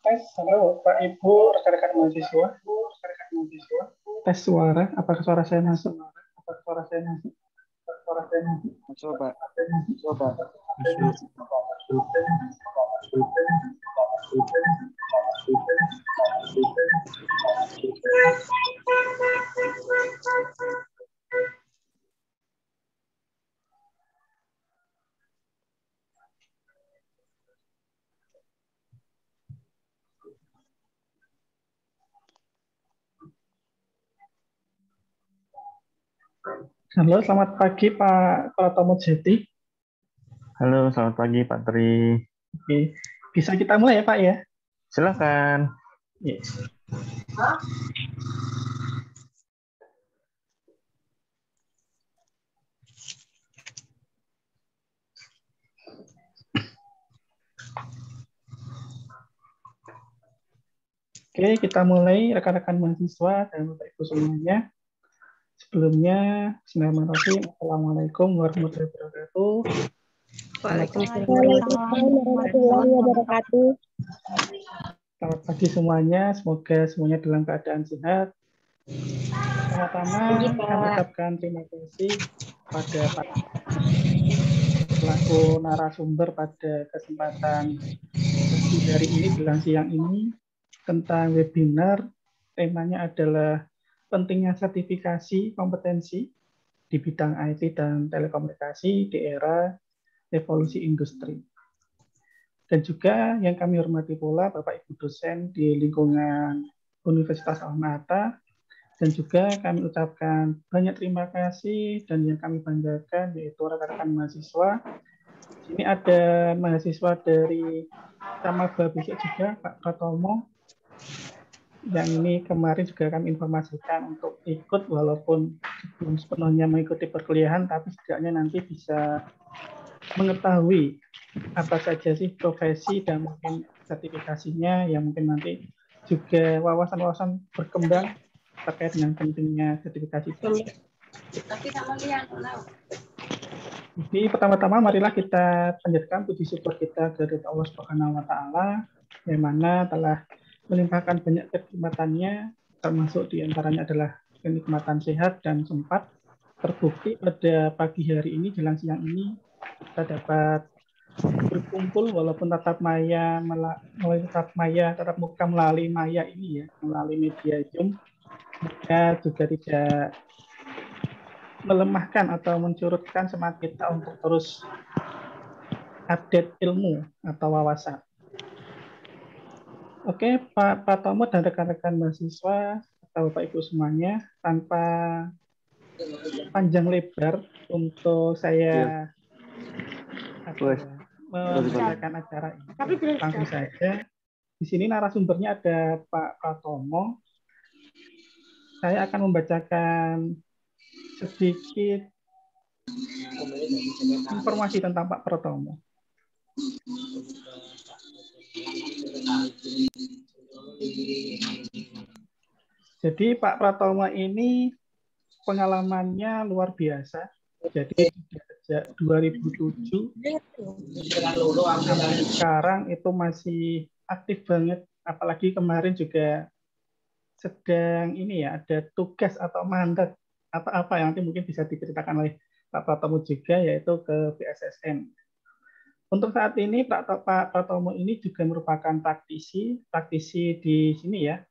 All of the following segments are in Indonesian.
Tes, halo Pak Ibu, rekan-rekan mahasiswa. Tes suara, apakah suara saya masuk? Masuk, Pak. Halo, selamat pagi Pak Pratomo Jeti. Halo, selamat pagi Pak Tri. Oke, bisa kita mulai ya Pak ya? Silakan. Yes. Oke, kita mulai rekan-rekan mahasiswa dan Bapak Ibu semuanya. Sebelumnya, bismillahirrahmanirrahim. Assalamualaikum warahmatullahi wabarakatuh. Waalaikumsalam warahmatullahi wabarakatuh. Selamat pagi semuanya, semoga semuanya dalam keadaan sehat. Pertama-tama kami ucapkan terima kasih pada Pak selaku narasumber pada kesempatan pagi hari ini, jelang siang ini, tentang webinar. Temanya adalah pentingnya sertifikasi kompetensi di bidang IT dan telekomunikasi di era revolusi industri. Dan juga yang kami hormati pula Bapak Ibu dosen di lingkungan Universitas Alma Ata, dan juga kami ucapkan banyak terima kasih dan yang kami banggakan yaitu rekan-rekan mahasiswa. Di sini ada mahasiswa dari Camaba Besok juga, Pak Pratomo, yang ini kemarin juga kami informasikan untuk ikut walaupun belum sepenuhnya mengikuti perkuliahan, tapi setidaknya nanti bisa mengetahui apa saja sih profesi dan mungkin sertifikasinya yang mungkin nanti juga wawasan-wawasan berkembang terkait dengan pentingnya sertifikasi itu. Jadi pertama-tama marilah kita panjatkan puji syukur kita kepada Allah Subhanahu wa taala yang mana telah melimpahkan banyak kenikmatannya, termasuk diantaranya adalah kenikmatan sehat dan sempat terbukti pada pagi hari ini jelang siang ini kita dapat berkumpul walaupun tatap muka melalui maya ini ya, melalui media Zoom, maka juga tidak melemahkan atau mencurutkan semangat kita untuk terus update ilmu atau wawasan. Oke, Pak Tomo dan rekan-rekan mahasiswa atau Bapak Ibu semuanya, tanpa panjang lebar untuk saya mempersilakan acara ini. Langsung saja. Di sini narasumbernya ada Pak Pratomo. Saya akan membacakan sedikit informasi tentang Pak Pratomo. Jadi Pak Pratomo ini pengalamannya luar biasa. Jadi sejak 2007 sampai sekarang itu masih aktif banget. Apalagi kemarin juga sedang ini ya, ada tugas atau mandat atau apa yang nanti mungkin bisa diceritakan oleh Pak Pratomo juga, yaitu ke BSSN. Untuk saat ini Pak Pratomo ini juga merupakan praktisi di sini ya,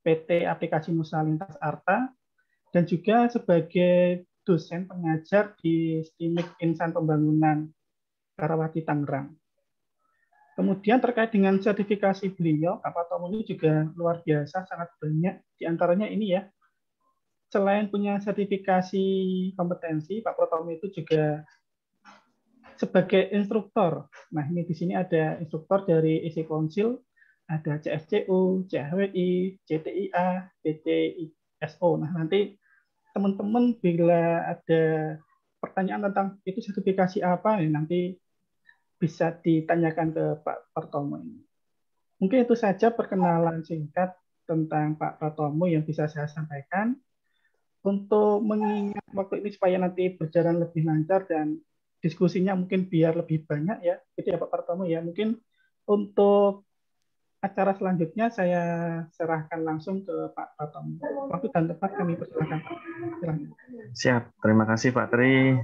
PT Aplikasi Nusa Lintas Arta, dan juga sebagai dosen pengajar di STIMIK Insan Pembangunan Karawati Tangerang. Kemudian terkait dengan sertifikasi beliau, Pak Pratomo ini juga luar biasa, sangat banyak. Di antaranya ini ya, selain punya sertifikasi kompetensi, Pak Pratomo itu juga sebagai instruktur. Nah, ini di sini ada instruktur dari IC Konsil, ada CFCU, CHWI, CTIA, CTISO. Nah, nanti teman-teman bila ada pertanyaan tentang itu sertifikasi apa, nanti bisa ditanyakan ke Pak Pratomo ini. Mungkin itu saja perkenalan singkat tentang Pak Pratomo yang bisa saya sampaikan. Untuk mengingat waktu ini supaya nanti berjalan lebih lancar dan diskusinya mungkin biar lebih banyak ya, itu ya Pak Pratomo ya. Mungkin untuk acara selanjutnya saya serahkan langsung ke Pak Pratomo. Waktu dan tempat kami persilakan Pak. Silahkan. Siap, terima kasih Pak Tri.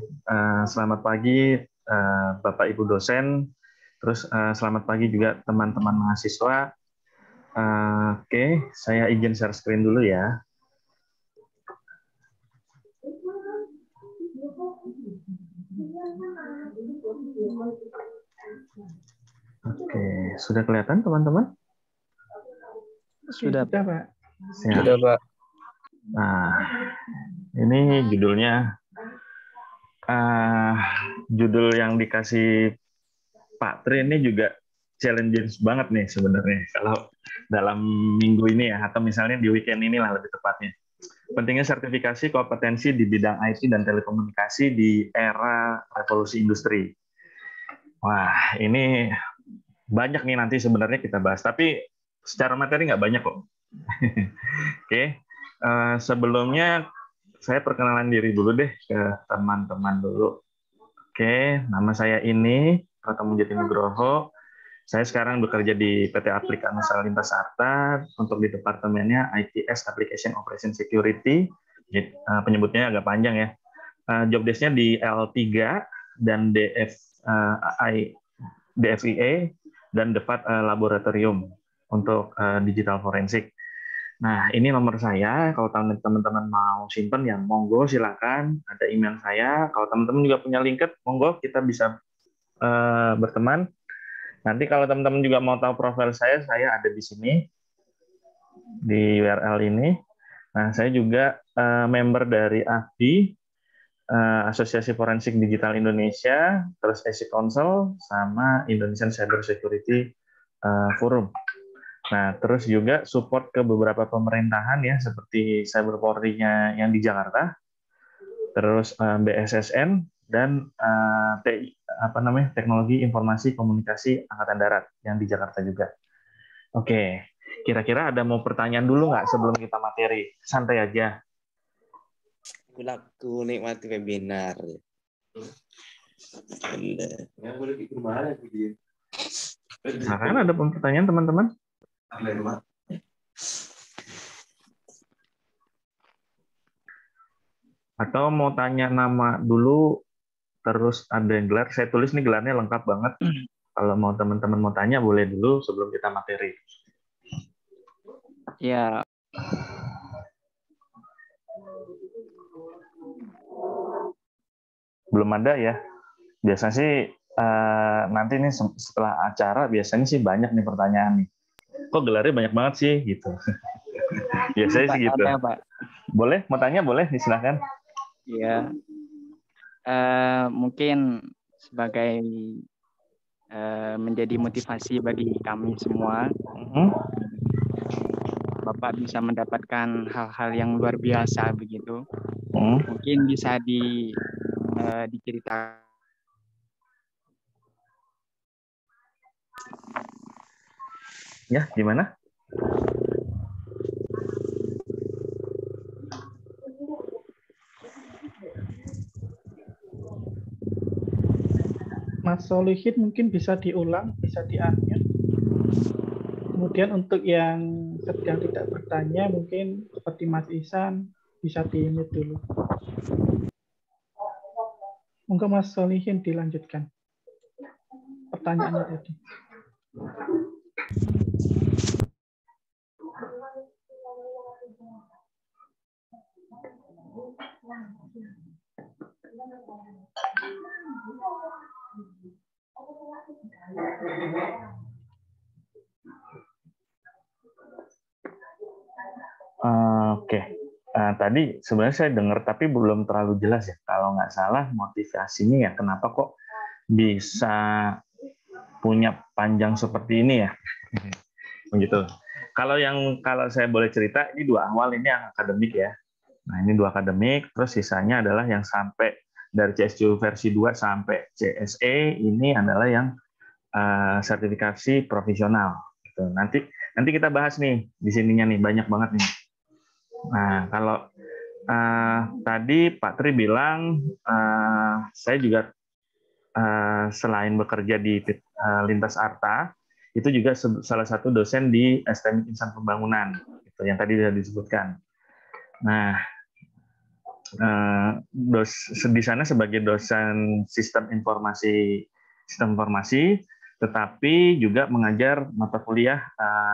Selamat pagi Bapak Ibu dosen. Terus selamat pagi juga teman-teman mahasiswa. Oke, saya izin share screen dulu ya. Oke, sudah kelihatan teman-teman? Sudah Pak. Siap. Sudah Pak. Nah, ini judulnya. Judul yang dikasih Pak Tri ini juga challenging banget nih sebenarnya kalau dalam minggu ini ya, atau misalnya di weekend inilah lebih tepatnya. Pentingnya sertifikasi kompetensi di bidang IT dan telekomunikasi di era revolusi industri. Wah, ini banyak nih nanti sebenarnya kita bahas, tapi secara materi nggak banyak kok. Oke, sebelumnya saya perkenalan diri dulu deh ke teman-teman dulu. Oke, nama saya ini Pratomo Jatinugroho. Saya sekarang bekerja di PT Aplikasi Nusa Lintas Arta untuk di departemennya ITS Application Operation Security. Penyebutnya agak panjang ya. Job desk-nya di L3 dan DFIA dan Depat Laboratorium untuk digital forensik. Nah, ini nomor saya. Kalau teman-teman mau simpen ya monggo silakan. Ada email saya. Kalau teman-teman juga punya LinkedIn, monggo kita bisa berteman. Nanti kalau teman-teman juga mau tahu profil saya ada di sini di URL ini. Nah, saya juga member dari AFDI, Asosiasi Forensik Digital Indonesia, terus ESI Council, sama Indonesian Cyber Security Forum. Nah, terus juga support ke beberapa pemerintahan ya, seperti Cyber Polri-nya yang di Jakarta, terus BSSN, dan Teknologi Informasi Komunikasi Angkatan Darat yang di Jakarta juga. Oke, kira-kira ada mau pertanyaan dulu nggak sebelum kita materi? Santai aja. Aku nikmati webinar. Nah, kan ada pertanyaan teman-teman? Atau mau tanya nama dulu, terus ada yang gelar. Saya tulis nih gelarnya lengkap banget. Kalau mau teman-teman mau tanya, boleh dulu sebelum kita materi. Ya. Belum ada ya. Biasanya sih nanti nih setelah acara biasanya sih banyak nih pertanyaan nih. Kok gelarnya banyak banget sih gitu. Biasanya sih gitu. Ada, Pak. Boleh, mau tanya boleh, silahkan. Ya. Mungkin sebagai menjadi motivasi bagi kami semua. Bapak bisa mendapatkan hal-hal yang luar biasa begitu. Mungkin bisa diceritakan. Ya, gimana? Mas Solihin mungkin bisa diulang, bisa di-unmute. Kemudian untuk yang sedang tidak bertanya, mungkin seperti Mas Ihsan, bisa di-mute dulu. Monggo Mas Solihin dilanjutkan pertanyaannya tadi. Oke. Tadi sebenarnya saya dengar tapi belum terlalu jelas ya. Kalau nggak salah motivasinya ya kenapa kok bisa punya panjang seperti ini ya. Begitu. Kalau saya boleh cerita, ini dua awal ini yang akademik ya. Nah, ini dua akademik, terus sisanya adalah yang sampai dari CSCU versi 2 sampai CSE, ini adalah yang sertifikasi profesional. Gitu. Nanti kita bahas nih, di sininya nih, banyak banget nih. Nah, kalau tadi Pak Tri bilang, saya juga selain bekerja di Lintas Arta, itu juga salah satu dosen di STM Insan Pembangunan, gitu, yang tadi sudah disebutkan. Nah, di sana sebagai dosen sistem informasi, tetapi juga mengajar mata kuliah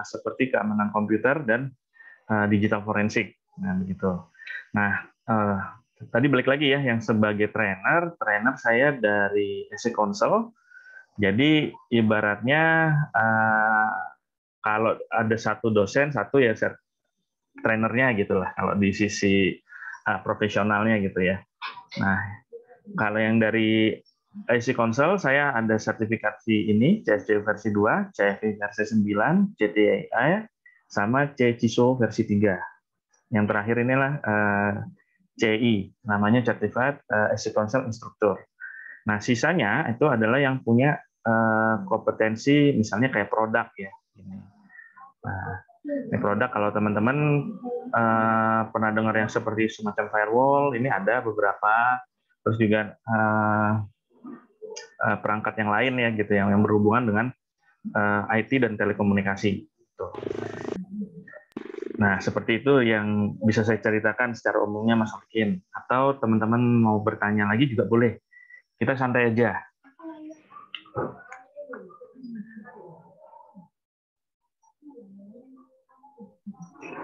seperti keamanan komputer dan digital forensik. Nah, begitu. Nah, tadi balik lagi ya, yang sebagai trainer saya dari ESI Council. Jadi ibaratnya kalau ada satu dosen, satu ya trainernya gitulah. Kalau di sisi profesionalnya gitu ya. Nah, kalau yang dari ESI Council saya ada sertifikasi ini CSCU versi 2, CFI versi 9, CTIA, sama CCISO versi 3. Yang terakhir inilah CI, namanya Certified ESI Council Instructor. Nah, sisanya itu adalah yang punya kompetensi misalnya kayak produk ya. Nah, ini produk kalau teman-teman pernah dengar yang seperti semacam firewall, ini ada beberapa, terus juga perangkat yang lain ya gitu yang berhubungan dengan IT dan telekomunikasi. Tuh. Nah, seperti itu yang bisa saya ceritakan secara umumnya Mas Alkin. Atau teman-teman mau bertanya lagi juga boleh. Kita santai aja.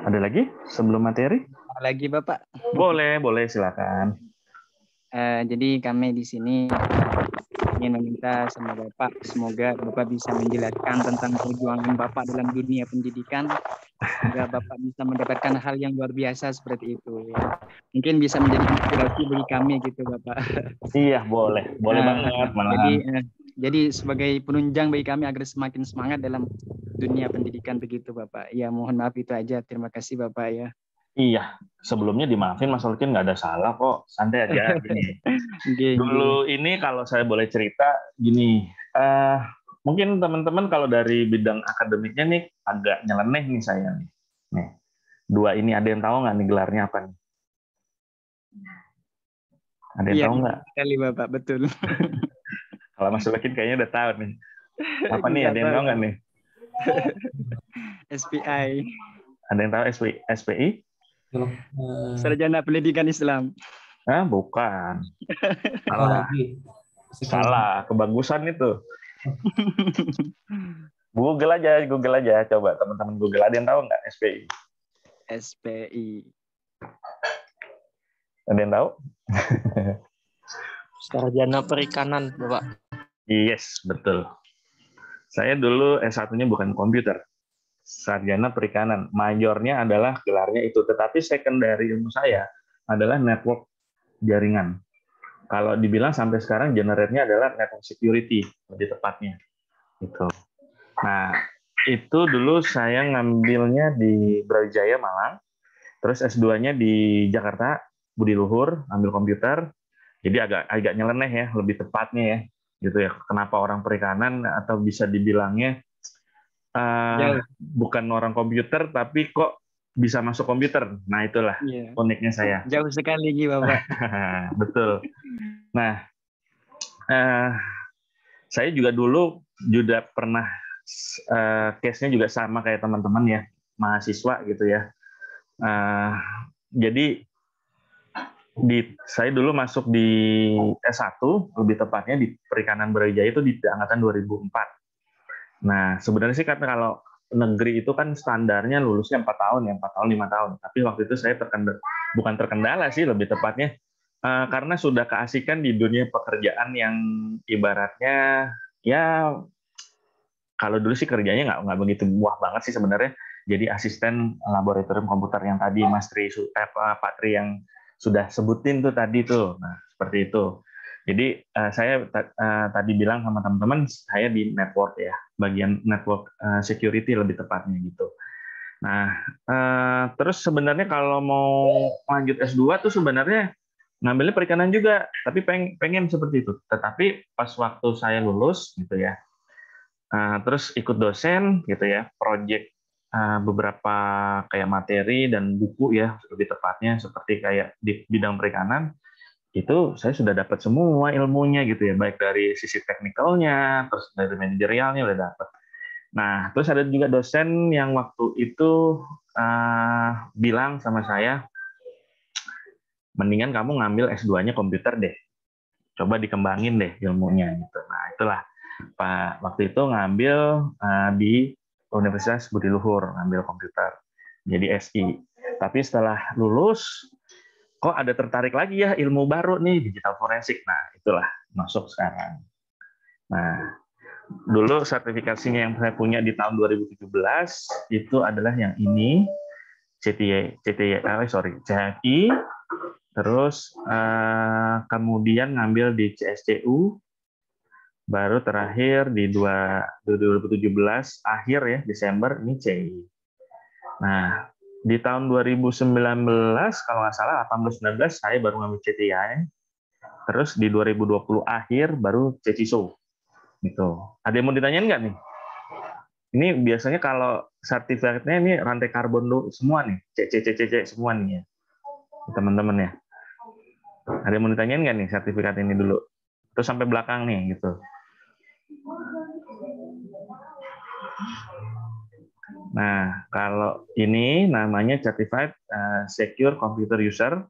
Ada lagi sebelum materi? Lagi Bapak? Boleh, silakan. Jadi kami di sini ingin meminta sama Bapak, semoga Bapak bisa menjelaskan tentang perjuangan Bapak dalam dunia pendidikan, semoga Bapak bisa mendapatkan hal yang luar biasa seperti itu ya. Mungkin bisa menjadi inspirasi bagi kami gitu Bapak. Iya, boleh banget malahan. Jadi sebagai penunjang bagi kami agar semakin semangat dalam dunia pendidikan begitu Bapak. Ya mohon maaf itu aja. Terima kasih Bapak ya. Iya, sebelumnya dimaafin Mas Ulkin, nggak ada salah kok, santai aja. Gini. Dulu ini kalau saya boleh cerita gini, mungkin teman-teman kalau dari bidang akademiknya nih agak nyeleneh nih saya nih. Nih, dua ini ada yang tahu nggak nih gelarnya apa nih? Ada yang tahu nggak? Sekali Bapak, betul. Kalau Mas Ulkin kayaknya udah tahu nih. Apa nih? Ada yang tahu nggak nih? SPI. Ada yang tahu SPI? Sarjana Pendidikan Islam. Bukan. Salah. Kebagusan itu. Google aja. Coba teman-teman Google. Ada yang tahu nggak SPI? SPI. Ada yang tahu? Sarjana Perikanan, Bapak. Yes, betul. Saya dulu S1-nya bukan komputer. Sarjana Perikanan. Majornya adalah gelarnya itu. Tetapi secondary ilmu saya adalah network jaringan. Kalau dibilang sampai sekarang generate-nya adalah network security, lebih tepatnya. Gitu. Nah, itu dulu saya ngambilnya di Brawijaya, Malang. Terus S2-nya di Jakarta, Budi Luhur, ambil komputer. Jadi agak nyeleneh ya, lebih tepatnya ya. Gitu ya. Kenapa orang perikanan atau bisa dibilangnya bukan orang komputer tapi kok bisa masuk komputer. Nah, itulah uniknya saya. Jauh sekali lagi, Bapak. Betul. Nah, saya juga dulu pernah case-nya juga sama kayak teman-teman ya, mahasiswa gitu ya. Jadi saya dulu masuk di S1, lebih tepatnya di Perikanan Brawijaya itu di angkatan 2004. Nah, sebenarnya sih karena kalau negeri itu kan standarnya lulusnya 4 tahun ya, 4 tahun, 5 tahun. Tapi waktu itu saya bukan terkendala sih, lebih tepatnya karena sudah keasikan di dunia pekerjaan yang ibaratnya ya kalau dulu sih kerjanya nggak begitu wah banget sih sebenarnya. Jadi asisten laboratorium komputer yang tadi Mas Pak Tri yang sudah sebutin tuh tadi tuh. Nah, seperti itu. Jadi saya tadi bilang sama teman-teman saya di network ya, bagian network security lebih tepatnya gitu. Nah, terus sebenarnya kalau mau lanjut S2 tuh sebenarnya ngambilnya perikanan juga, tapi pengen seperti itu. Tetapi pas waktu saya lulus gitu ya, terus ikut dosen gitu ya, project beberapa kayak materi dan buku ya, lebih tepatnya seperti kayak di bidang perikanan, itu saya sudah dapat semua ilmunya gitu ya, baik dari sisi teknikalnya, terus dari manajerialnya udah dapat. Nah, terus ada juga dosen yang waktu itu bilang sama saya, mendingan kamu ngambil S2-nya komputer deh, coba dikembangin deh ilmunya gitu. Nah, itulah Pak waktu itu ngambil di Universitas Budi Luhur, ngambil komputer, jadi SI. Tapi setelah lulus, kok ada tertarik lagi ya ilmu baru nih, digital forensik. Nah, itulah masuk sekarang. Nah, dulu sertifikasinya yang saya punya di tahun 2017 itu adalah yang ini, CFI, terus kemudian ngambil di CSCU, baru terakhir di 2017 akhir ya, Desember ini CI. Nah, di tahun 2019 kalau nggak salah 18-19 saya baru ngambil CTI, terus di 2020 akhir baru CCISO gitu. Ada yang mau ditanyain nggak nih? Ini biasanya kalau sertifikatnya ini rantai karbon dulu semua nih, CCCCC semua nih ya teman-teman ya. Ada yang mau ditanyain nggak nih sertifikat ini dulu? Terus sampai belakang nih gitu. Nah, kalau ini namanya Certified Secure Computer User.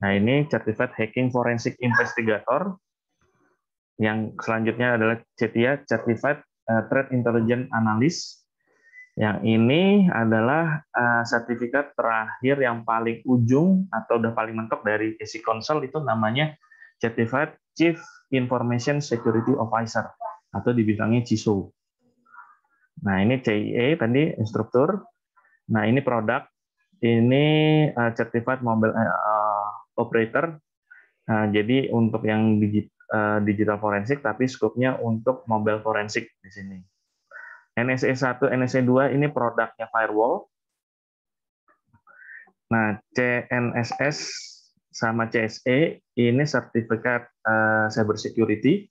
Nah, ini Certified Hacking Forensic Investigator. Yang selanjutnya adalah CTIA, Certified Threat Intelligence Analyst. Yang ini adalah sertifikat terakhir yang paling ujung atau udah paling mentok dari ESI Consult, itu namanya Certified Chief Information Security Officer atau dibilangnya CISO. Nah, ini CIA tadi instruktur. Nah, ini produk. Ini Certified Mobile Operator. Jadi untuk yang digital forensik, tapi skopnya untuk mobile forensik di sini. NSE 1, NSE 2 ini produknya firewall. Nah, CNSS sama CSE ini sertifikat cyber security.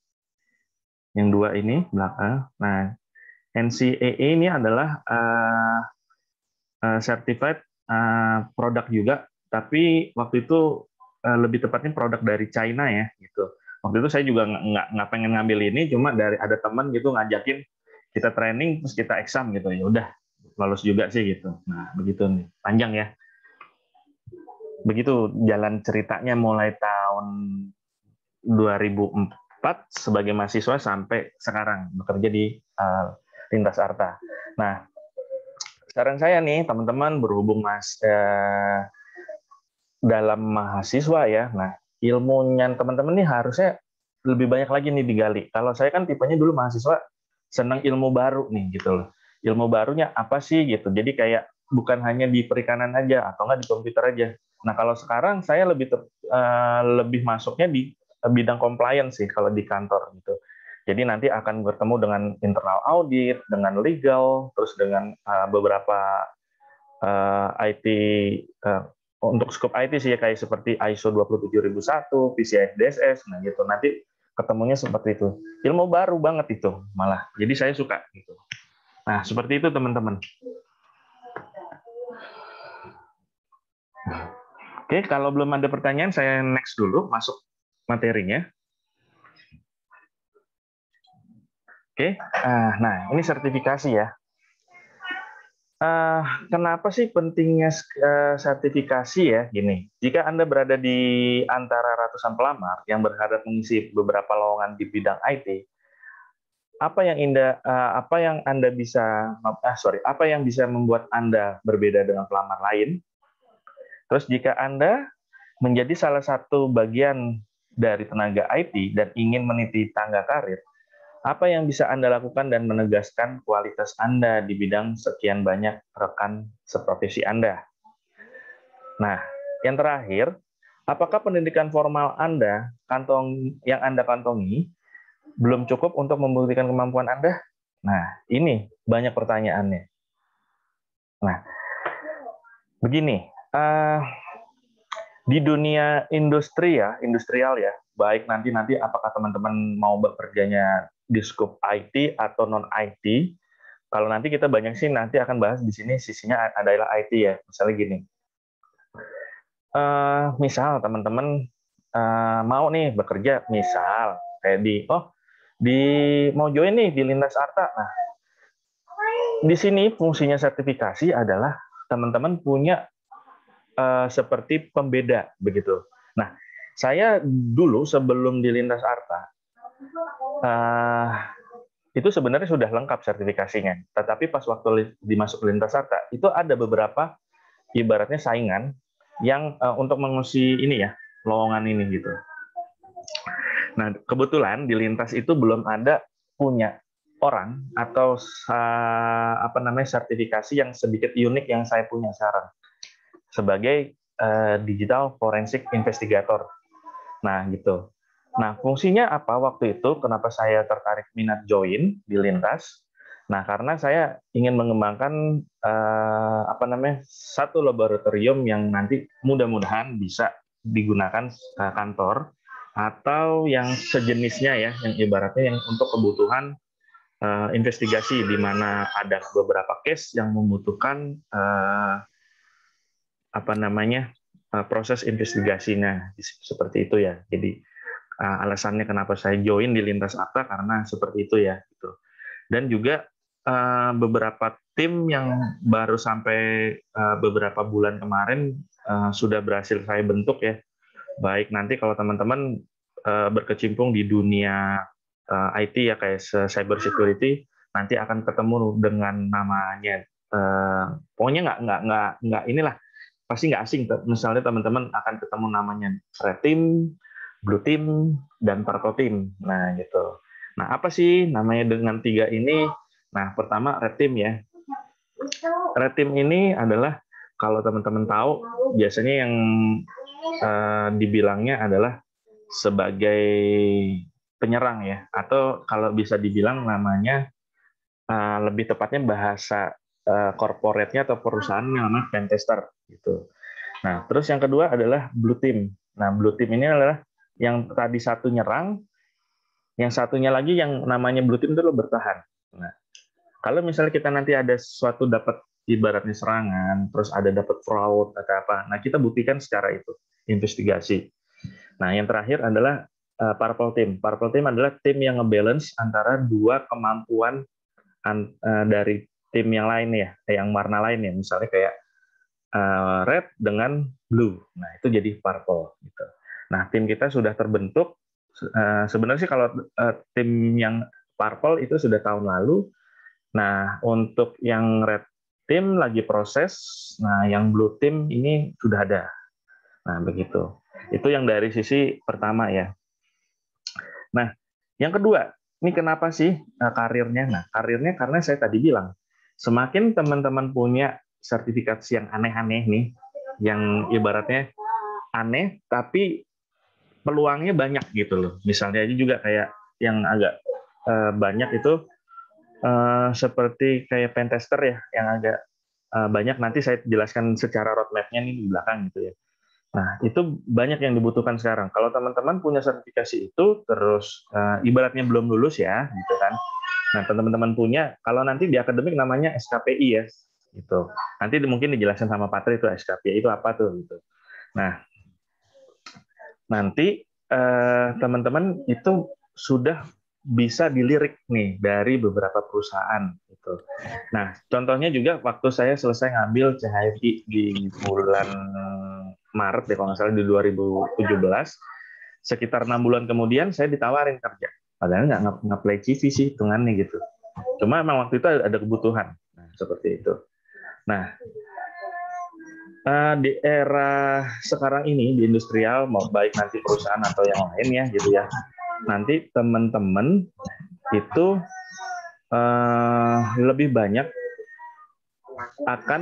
Yang dua ini belakang. Nah, NCAA ini adalah certified produk juga, tapi waktu itu lebih tepatnya produk dari China ya, gitu. Waktu itu saya juga nggak pengen ngambil ini, cuma dari ada teman gitu ngajakin kita training terus kita exam gitu, ya udah lolos juga sih gitu. Nah begitu nih, panjang ya. Begitu jalan ceritanya mulai tahun 2004 sebagai mahasiswa sampai sekarang bekerja di Lintas Arta. Nah, saran saya nih teman-teman berhubung dalam mahasiswa ya, nah ilmunya teman-teman nih harusnya lebih banyak lagi nih digali. Kalau saya kan tipenya dulu mahasiswa senang ilmu baru nih gitu loh. Ilmu barunya apa sih gitu. Jadi kayak bukan hanya di perikanan aja atau nggak di komputer aja. Nah kalau sekarang saya lebih masuknya di bidang compliance sih kalau di kantor gitu. Jadi nanti akan bertemu dengan internal audit, dengan legal, terus dengan beberapa IT untuk skop IT sih ya kayak seperti ISO 27001, PCI DSS, nah gitu. Nanti ketemunya seperti itu. Ilmu baru banget itu malah. Jadi saya suka gitu. Nah, seperti itu teman-teman. Oke, kalau belum ada pertanyaan saya next dulu masuk materinya. Oke. Nah, ini sertifikasi ya. Kenapa sih pentingnya sertifikasi ya? Gini, jika Anda berada di antara ratusan pelamar yang berharap mengisi beberapa lowongan di bidang IT, apa yang bisa membuat Anda berbeda dengan pelamar lain? Terus jika Anda menjadi salah satu bagian dari tenaga IT dan ingin meniti tangga karir, apa yang bisa Anda lakukan dan menegaskan kualitas Anda di bidang sekian banyak rekan seprofesi Anda? Nah, yang terakhir, apakah pendidikan formal Anda yang Anda kantongi belum cukup untuk membuktikan kemampuan Anda? Nah, ini banyak pertanyaannya. Nah, begini, di dunia industrial ya, baik nanti apakah teman-teman mau bekerjanya di skop IT atau non IT. Kalau nanti kita banyak sih nanti akan bahas di sini sisinya adalah IT ya. Misalnya gini, misal teman-teman mau nih bekerja, misal kayak mau join nih di Lintas Arta. Nah, di sini fungsinya sertifikasi adalah teman-teman punya seperti pembeda begitu. Nah, saya dulu sebelum di Lintas Arta itu sebenarnya sudah lengkap sertifikasinya. Tetapi pas waktu dimasuk Lintas Arta, itu ada beberapa ibaratnya saingan yang untuk mengisi ini ya, lowongan ini gitu. Nah, kebetulan di Lintas itu belum ada punya orang atau sertifikasi yang sedikit unik yang saya punya sekarang sebagai digital forensic investigator. Nah, gitu. Nah, fungsinya apa waktu itu? Kenapa saya tertarik minat join di Lintas? Nah, karena saya ingin mengembangkan satu laboratorium yang nanti mudah-mudahan bisa digunakan kantor atau yang sejenisnya ya, yang ibaratnya yang untuk kebutuhan investigasi di mana ada beberapa case yang membutuhkan proses investigasinya seperti itu ya. Jadi alasannya kenapa saya join di Lintas Arta karena seperti itu ya gitu. Dan juga beberapa tim yang baru sampai beberapa bulan kemarin sudah berhasil saya bentuk ya. Baik nanti kalau teman-teman berkecimpung di dunia IT ya kayak cyber security, nanti akan ketemu dengan namanya pokoknya nggak inilah pasti nggak asing. Misalnya teman-teman akan ketemu namanya red team, Blue Team, dan Purple Team. Nah, gitu. Nah, apa sih namanya dengan 3 ini? Nah, pertama Red Team ya. Red Team ini adalah, kalau teman-teman tahu, biasanya yang dibilangnya adalah sebagai penyerang ya, atau kalau bisa dibilang namanya, lebih tepatnya bahasa corporate-nya atau perusahaan yang namanya pentester gitu. Nah, terus yang kedua adalah Blue Team. Nah, Blue Team ini adalah yang tadi satu nyerang, yang satunya lagi yang namanya Blue Team itu lo bertahan. Nah, kalau misalnya kita nanti ada sesuatu dapat ibaratnya serangan, terus ada dapat fraud atau apa, nah kita buktikan secara itu, investigasi. Nah, yang terakhir adalah Purple Team. Purple Team adalah tim yang ngebalance antara dua kemampuan dari tim yang lain ya, yang warna lain ya, misalnya kayak red dengan blue. Nah, itu jadi purple gitu. Nah, tim kita sudah terbentuk. Sebenarnya sih kalau tim yang purple itu sudah tahun lalu. Nah, untuk yang red team lagi proses. Nah, yang blue team ini sudah ada. Nah, begitu. Itu yang dari sisi pertama ya. Nah, yang kedua, ini kenapa sih karirnya? Nah, karirnya karena saya tadi bilang, semakin teman-teman punya sertifikasi yang aneh-aneh nih, yang ibaratnya aneh, tapi peluangnya banyak gitu loh. Misalnya aja juga kayak yang agak banyak itu seperti kayak pentester ya, yang agak banyak, nanti saya jelaskan secara roadmap-nya nih di belakang gitu ya. Nah, itu banyak yang dibutuhkan sekarang. Kalau teman-teman punya sertifikasi itu, terus ibaratnya belum lulus ya, gitu kan. Nah, teman-teman punya, kalau nanti di akademik namanya SKPI ya, gitu. Nanti mungkin dijelaskan sama Patri itu SKPI itu apa tuh, gitu. Nah, nanti teman-teman itu sudah bisa dilirik nih dari beberapa perusahaan gitu. Nah, contohnya juga waktu saya selesai ngambil CHFI di bulan Maret ya kalau nggak salah di 2017, sekitar 6 bulan kemudian saya ditawarin kerja. Padahal nggak play CV sih hitungannya gitu. Cuma memang waktu itu ada kebutuhan. Nah, seperti itu. Nah, di era sekarang ini di industrial, mau baik nanti perusahaan atau yang lain ya gitu ya, nanti teman-teman itu lebih banyak akan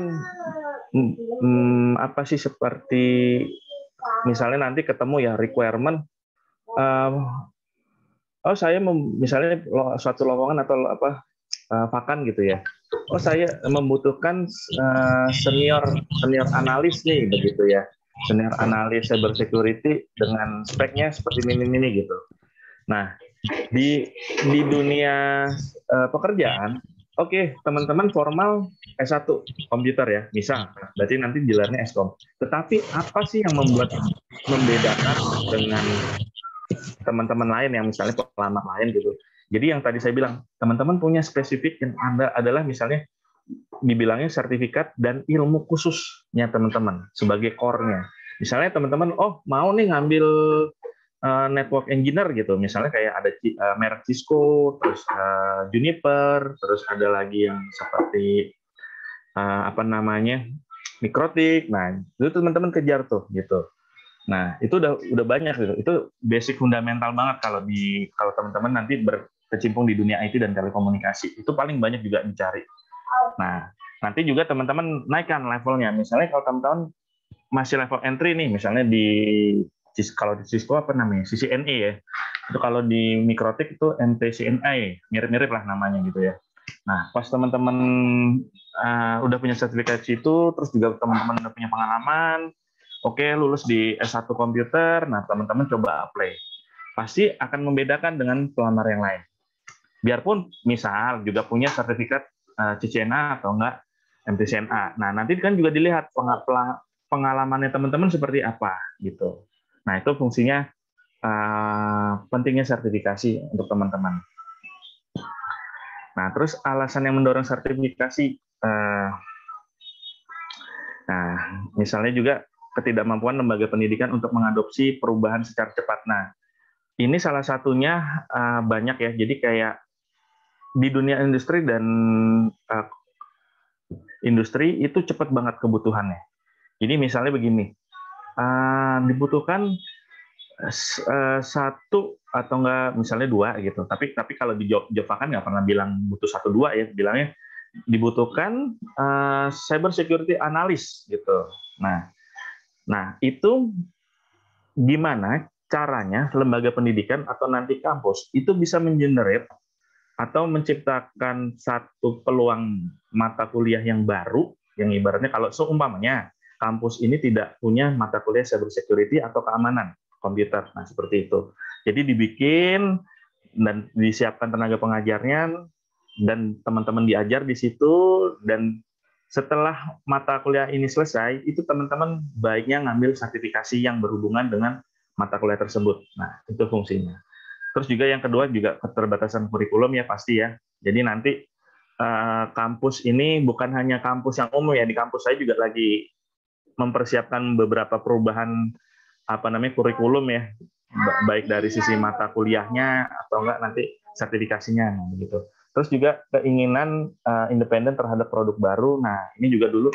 apa sih, seperti misalnya nanti ketemu ya requirement, oh saya misalnya suatu lowongan atau apa vakan gitu ya, oh saya membutuhkan senior analis nih begitu ya, senior analis cyber security dengan speknya seperti ini gitu. Nah, di dunia pekerjaan, oke, teman-teman formal S1 komputer ya, misal, berarti nanti gelarnya Skom. Tetapi apa sih yang membedakan dengan teman-teman lain yang misalnya pelamar lain gitu? Jadi yang tadi saya bilang, teman-teman punya spesifik yang adalah misalnya dibilangnya sertifikat dan ilmu khususnya teman-teman sebagai core-nya. Misalnya teman-teman, oh mau nih ngambil network engineer gitu, misalnya kayak ada merek Cisco, terus Juniper, terus ada lagi yang seperti apa namanya Mikrotik. Nah, itu teman-teman kejar tuh gitu. Nah, itu udah banyak gitu. Itu basic fundamental banget kalau teman-teman nanti berkecimpung di dunia IT dan telekomunikasi. Itu paling banyak juga dicari. Nah, nanti juga teman-teman naikkan levelnya. Misalnya kalau teman-teman masih level entry nih, misalnya kalau di Cisco apa namanya? CCNA ya. Itu kalau di Mikrotik itu MTCNA, mirip-mirip lah namanya gitu ya. Nah, pas teman-teman udah punya sertifikasi itu, terus juga teman-teman udah punya pengalaman, oke, lulus di S1 komputer, nah teman-teman coba apply. Pasti akan membedakan dengan pelamar yang lain. Biarpun misal juga punya sertifikat CCNA atau enggak MTCNA. Nah, nanti kan juga dilihat pengalamannya teman-teman seperti apa gitu. Nah, itu fungsinya pentingnya sertifikasi untuk teman-teman. Nah, terus alasan yang mendorong sertifikasi, nah, misalnya juga ketidakmampuan lembaga pendidikan untuk mengadopsi perubahan secara cepat. Nah, ini salah satunya banyak ya. Jadi kayak di dunia industri dan industri itu cepat banget kebutuhannya. Jadi misalnya begini, dibutuhkan Satu atau enggak misalnya dua gitu. Tapi kalau di Jova kan nggak pernah bilang butuh 1-2 ya, bilangnya dibutuhkan cyber security analyst gitu. Nah itu gimana caranya lembaga pendidikan atau nanti kampus itu bisa mengenerate atau menciptakan satu peluang mata kuliah yang baru, yang ibaratnya kalau seumpamanya kampus ini tidak punya mata kuliah cyber security atau keamanan komputer. Nah, seperti itu. Jadi dibikin dan disiapkan tenaga pengajarnya dan teman-teman diajar di situ, dan setelah mata kuliah ini selesai, itu teman-teman baiknya ngambil sertifikasi yang berhubungan dengan mata kuliah tersebut. Nah, itu fungsinya. Terus juga yang kedua juga keterbatasan kurikulum ya pasti ya. Jadi nanti kampus ini bukan hanya kampus yang umum ya, di kampus saya juga lagi mempersiapkan beberapa perubahan kurikulum ya, baik dari sisi mata kuliahnya atau enggak nanti sertifikasinya gitu. Terus juga keinginan independen terhadap produk baru. Nah, ini juga dulu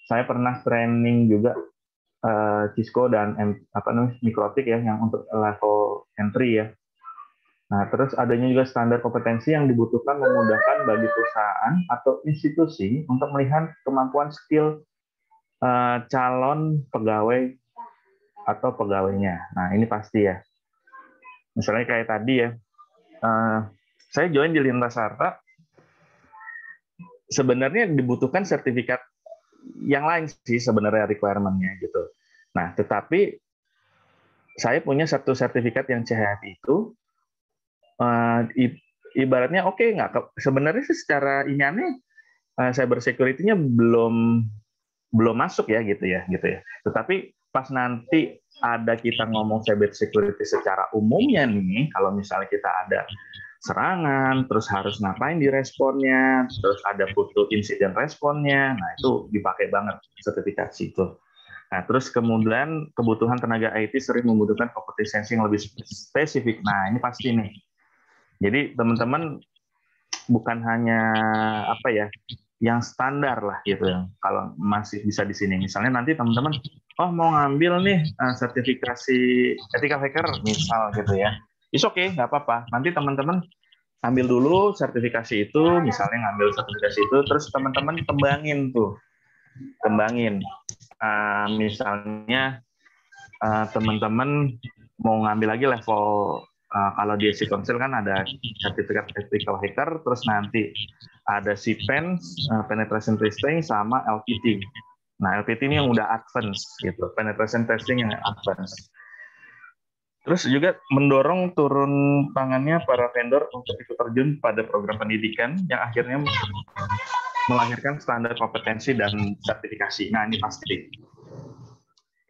saya pernah training juga Cisco dan Mikrotik ya, yang untuk level entry ya. Nah, terus adanya juga standar kompetensi yang dibutuhkan memudahkan bagi perusahaan atau institusi untuk melihat kemampuan skill calon pegawai atau pegawainya. Nah, ini pasti ya. Misalnya kayak tadi ya, saya join di Lintas Harta, sebenarnya dibutuhkan sertifikat yang lain sih sebenarnya requirement-nya gitu. Nah, tetapi saya punya satu sertifikat yang CHF itu, ibaratnya oke nggak, sebenarnya secara iniannya cyber security-nya belum masuk ya gitu ya. Tetapi pas nanti ada kita ngomong cyber security secara umumnya nih, kalau misalnya kita ada serangan, terus harus ngapain di responnya, terus ada butuh insiden responnya, nah itu dipakai banget sertifikasi itu. Nah, terus kemudian kebutuhan tenaga IT sering membutuhkan kompetensi yang lebih spesifik. Nah, ini pasti nih. Jadi teman-teman bukan hanya yang standar lah gitu ya. Kalau masih bisa di sini, misalnya nanti teman-teman mau ngambil nih sertifikasi ethical hacker misal gitu ya. It's okay, nggak apa-apa. Nanti teman-teman ambil dulu sertifikasi itu, misalnya ngambil sertifikasi itu, terus teman-teman kembangin. Misalnya teman-teman mau ngambil lagi level, kalau di SC Council kan ada sertifikat ethical hacker, terus nanti ada CPEN, penetration testing, sama LPT. Nah, LPT ini yang udah advance gitu, penetration testing yang advance. Terus juga mendorong turun tangannya para vendor untuk ikut terjun pada program pendidikan yang akhirnya melahirkan standar kompetensi dan sertifikasi. Nah, ini pasti.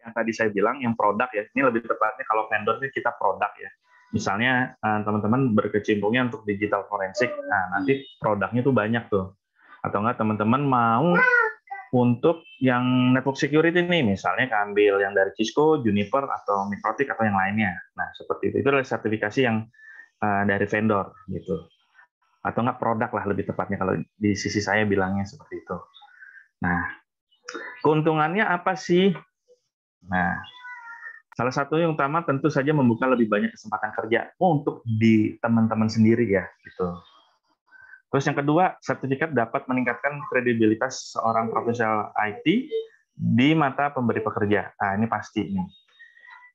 Yang tadi saya bilang, yang produk ya, ini lebih tepatnya kalau vendor ini kita produk ya. Misalnya teman-teman berkecimpungnya untuk digital forensik, nah nanti produknya tuh banyak tuh. Atau enggak teman-teman mau untuk yang network security nih, misalnya ambil yang dari Cisco, Juniper, atau Mikrotik, atau yang lainnya. Nah, seperti itu. Itu adalah sertifikasi yang dari vendor gitu. Atau enggak produk lah lebih tepatnya kalau di sisi saya bilangnya seperti itu. Nah, keuntungannya apa sih? Nah, salah satu yang utama tentu saja membuka lebih banyak kesempatan kerja untuk di teman-teman sendiri ya gitu. Terus yang kedua, sertifikat dapat meningkatkan kredibilitas seorang profesional IT di mata pemberi pekerja. Nah, ini pasti nih.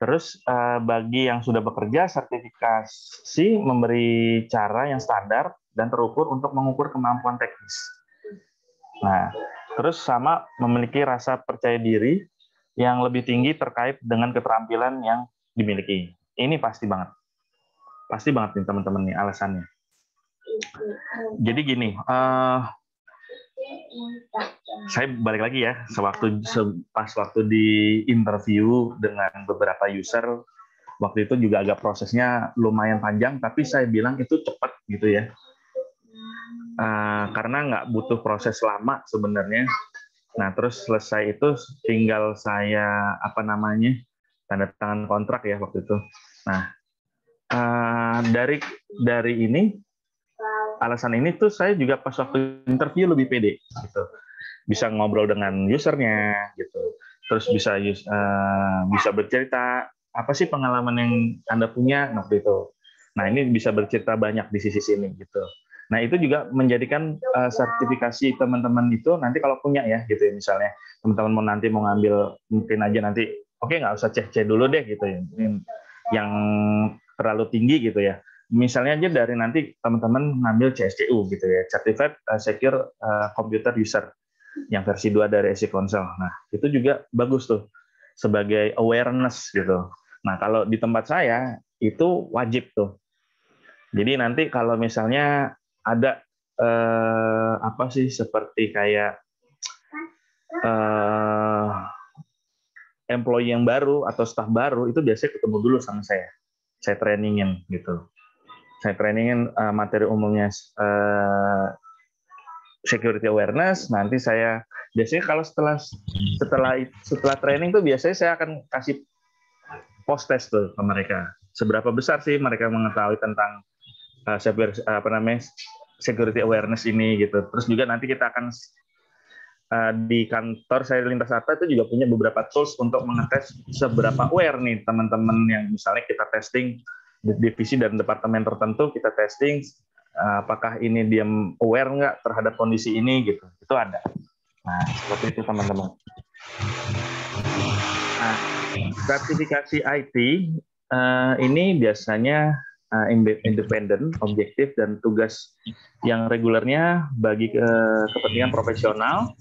Terus bagi yang sudah bekerja, sertifikasi memberi cara yang standar dan terukur untuk mengukur kemampuan teknis. Nah, terus sama memiliki rasa percaya diri yang lebih tinggi terkait dengan keterampilan yang dimiliki. Ini pasti banget. Pasti banget nih teman-teman nih alasannya. Jadi gini, saya balik lagi ya, pas waktu di interview dengan beberapa user, waktu itu juga agak prosesnya lumayan panjang, tapi saya bilang itu cepat gitu ya. Karena nggak butuh proses lama sebenarnya. Nah, terus selesai itu tinggal saya tanda tangan kontrak ya waktu itu. Nah, dari ini alasan ini tuh saya juga pas waktu interview lebih pede gitu. Bisa ngobrol dengan usernya gitu. Terus bisa bercerita apa sih pengalaman yang Anda punya waktu itu. Nah, ini bisa bercerita banyak di sisi sini gitu. Nah, itu juga menjadikan sertifikasi teman-teman itu nanti kalau punya ya gitu ya, misalnya teman-teman mau ngambil mungkin aja nanti oke, nggak usah C dulu deh gitu ya. Yang terlalu tinggi gitu ya. Misalnya aja dari nanti teman-teman ngambil CSCU gitu ya, Certified Secure Computer User yang versi 2 dari SC Council. Nah, itu juga bagus tuh sebagai awareness gitu. Nah, kalau di tempat saya itu wajib tuh. Jadi nanti kalau misalnya ada apa sih seperti kayak employee yang baru atau staff baru itu biasanya ketemu dulu sama saya. Saya trainingin gitu. Saya trainingin materi umumnya security awareness. Nanti saya biasanya kalau setelah training tuh biasanya saya akan kasih post test tuh ke mereka. Seberapa besar sih mereka mengetahui tentang security awareness ini gitu. Terus juga nanti kita akan di kantor saya Lintas Arta itu juga punya beberapa tools untuk mengetes seberapa aware nih teman-teman yang misalnya kita testing di divisi dan departemen tertentu, kita testing apakah ini dia aware nggak terhadap kondisi ini gitu. Itu ada. Nah, seperti itu teman-teman. Nah, sertifikasi IT ini biasanya independen, objektif, dan tugas yang regulernya bagi kepentingan profesional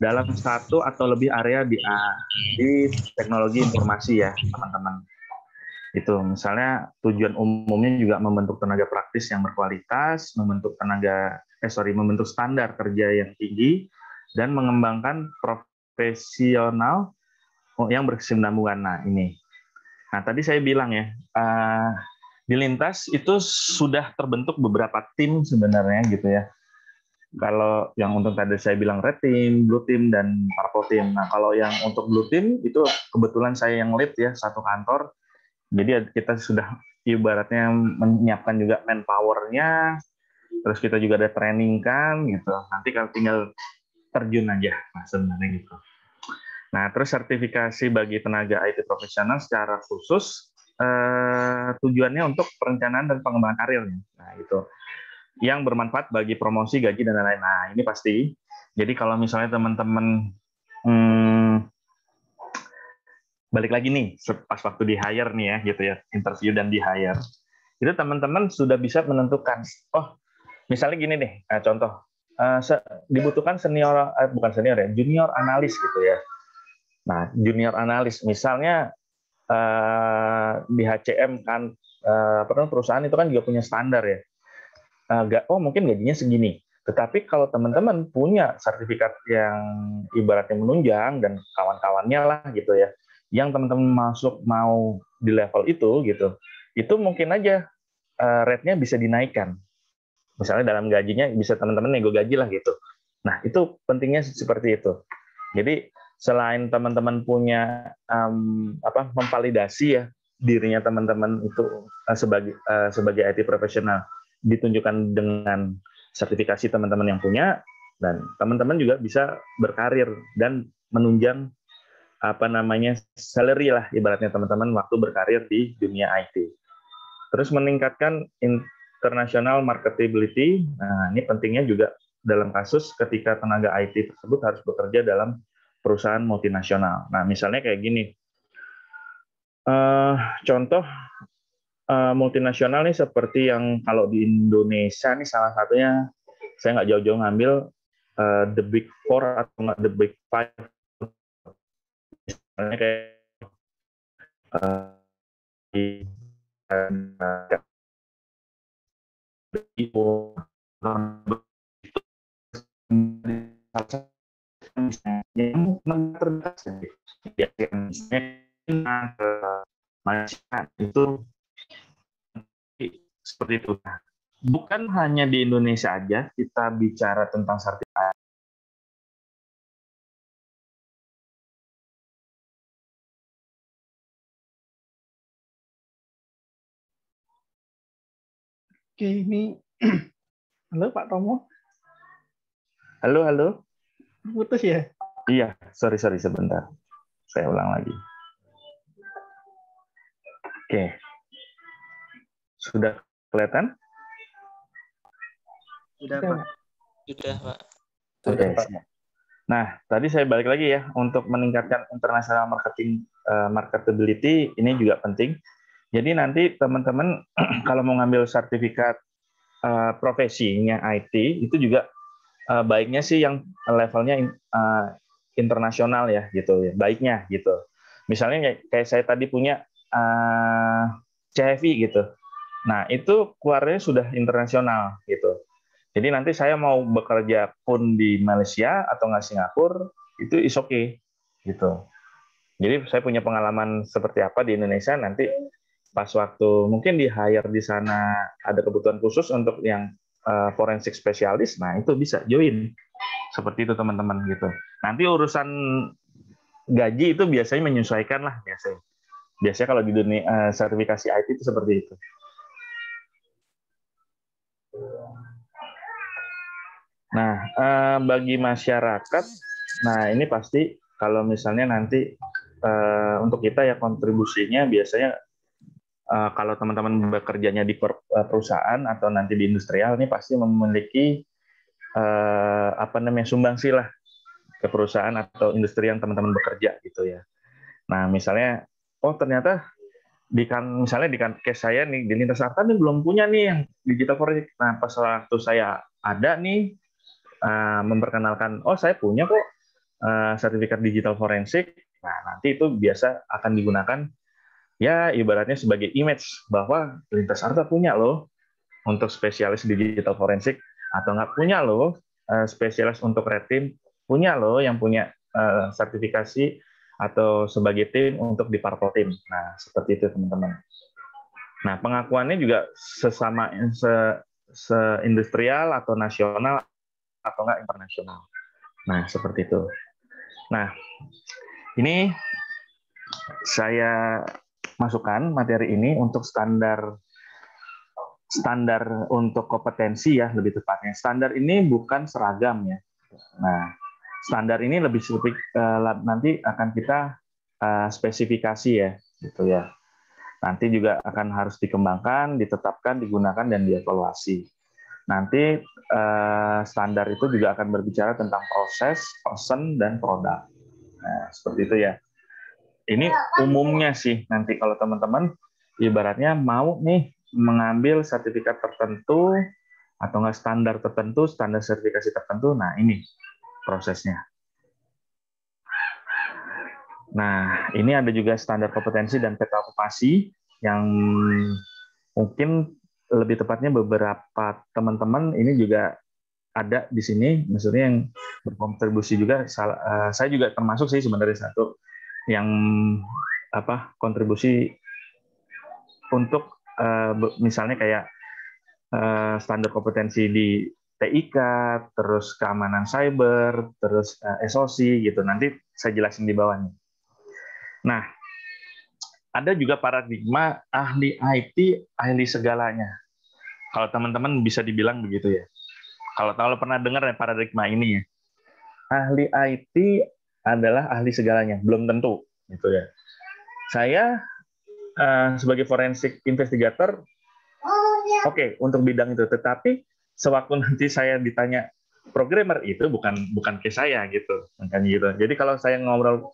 dalam satu atau lebih area di teknologi informasi ya, teman-teman. Itu misalnya tujuan umumnya juga membentuk tenaga praktis yang berkualitas, membentuk standar kerja yang tinggi, dan mengembangkan profesional yang berkesinambungan. Nah, ini. Nah, tadi saya bilang ya, di Lintas itu sudah terbentuk beberapa tim sebenarnya gitu ya. Kalau yang untuk tadi saya bilang red team, blue team, dan purple team. Nah, kalau yang untuk blue team itu kebetulan saya yang lead ya, satu kantor. Jadi kita sudah ibaratnya menyiapkan juga manpower-nya, terus kita juga ada training kan gitu. Nanti kalau tinggal terjun aja, nah, sebenarnya gitu. Nah, terus sertifikasi bagi tenaga IT profesional secara khusus tujuannya untuk perencanaan dan pengembangan karir. Nah, itu yang bermanfaat bagi promosi, gaji, dan lain-lain. Nah, ini pasti. Jadi kalau misalnya teman-teman balik lagi nih, pas waktu di hire nih ya, gitu ya, interview dan di hire, itu teman-teman sudah bisa menentukan, oh, misalnya gini deh, contoh, dibutuhkan junior analis gitu ya. Nah, junior analis, misalnya di HCM kan, perusahaan itu kan juga punya standar ya. Mungkin gajinya segini. Tetapi kalau teman-teman punya sertifikat yang ibaratnya menunjang dan kawan-kawannya lah gitu ya, yang teman-teman mau di level itu gitu, itu mungkin aja rate-nya bisa dinaikkan. Misalnya dalam gajinya bisa teman-teman nego gaji lah gitu. Nah, itu pentingnya seperti itu. Jadi selain teman-teman punya memvalidasi ya dirinya teman-teman itu sebagai IT profesional, ditunjukkan dengan sertifikasi teman-teman yang punya, dan teman-teman juga bisa berkarir dan menunjang salary lah ibaratnya teman-teman waktu berkarir di dunia IT. Terus meningkatkan international marketability. Nah, ini pentingnya juga dalam kasus ketika tenaga IT tersebut harus bekerja dalam perusahaan multinasional. Nah, misalnya kayak gini. Contoh multinasional nih seperti yang kalau di Indonesia nih salah satunya, saya nggak jauh-jauh ngambil the Big Four atau nggak the Big Five. Misalnya kayak yang terbatas itu seperti itu. Bukan hanya di Indonesia aja kita bicara tentang sertifikasi. Oke, ini halo Pak Tomo. Halo. Putus ya? Iya, sorry sebentar. Saya ulang lagi. Oke. Sudah kelihatan? Sudah, Sudah, Pak. Pak. Sudah, Pak. Oke. Nah, tadi saya balik lagi ya, untuk meningkatkan international marketability, ini juga penting. Jadi nanti teman-teman kalau mau ngambil sertifikat profesinya IT, itu juga baiknya sih yang levelnya internasional ya, gitu ya. Baiknya gitu. Misalnya kayak saya tadi punya CFI gitu. Nah, itu keluarnya sudah internasional gitu. Jadi nanti saya mau bekerja pun di Malaysia atau nggak Singapura, itu is okay gitu. Jadi saya punya pengalaman seperti apa di Indonesia, nanti pas waktu mungkin di hire di sana ada kebutuhan khusus untuk yang forensik spesialis, nah itu bisa join. Seperti itu teman-teman gitu. Nanti urusan gaji itu biasanya menyesuaikan lah biasanya. Biasanya kalau di dunia sertifikasi IT itu seperti itu. Nah, bagi masyarakat, nah ini pasti kalau misalnya nanti untuk kita ya kontribusinya biasanya kalau teman-teman bekerjanya di perusahaan atau nanti di industrial, ini pasti memiliki apa namanya sumbangsi lah ke perusahaan atau industri yang teman-teman bekerja gitu ya. Nah, misalnya, oh ternyata misalnya di case saya nih di Lintas Arta nih belum punya nih yang digital forensik. Nah, pas waktu saya ada nih memperkenalkan, oh saya punya kok sertifikat digital forensik. Nah, nanti itu biasa akan digunakan ya ibaratnya sebagai image bahwa Lintas Arta punya loh untuk spesialis digital forensik, atau nggak punya loh spesialis untuk red team, punya loh yang punya sertifikasi atau sebagai tim untuk di parpol tim. Nah, seperti itu teman-teman. Nah, pengakuannya juga sesama se-industrial atau nasional atau enggak internasional. Nah, seperti itu. Nah, ini saya masukkan materi ini untuk standar untuk kompetensi ya, lebih tepatnya. Standar ini bukan seragam ya. Nah, standar ini lebih nanti akan kita spesifikasi ya, gitu ya. Nanti juga akan harus dikembangkan, ditetapkan, digunakan, dan dievaluasi. Nanti standar itu juga akan berbicara tentang proses, person, dan produk. Nah, seperti itu ya. Ini umumnya sih, nanti kalau teman-teman ibaratnya mau nih mengambil sertifikat tertentu, atau nggak standar tertentu, standar sertifikasi tertentu, nah ini prosesnya. Nah, ini ada juga standar kompetensi dan peta okupasi yang mungkin lebih tepatnya beberapa teman-teman ini juga ada di sini, maksudnya yang berkontribusi juga. Saya juga termasuk sih sebenarnya satu yang kontribusi untuk misalnya kayak standar kompetensi di TIK, terus keamanan cyber, terus SOC gitu. Nanti saya jelasin di bawahnya. Nah, ada juga paradigma ahli IT, ahli segalanya. Kalau teman-teman bisa dibilang begitu ya. Kalau pernah dengar ya paradigma ini ya. Ahli IT adalah ahli segalanya, belum tentu gitu ya. Saya sebagai forensik investigator oke, untuk bidang itu, tetapi sewaktu nanti saya ditanya programmer itu bukan ke saya gitu, kan gitu. Jadi kalau saya ngobrol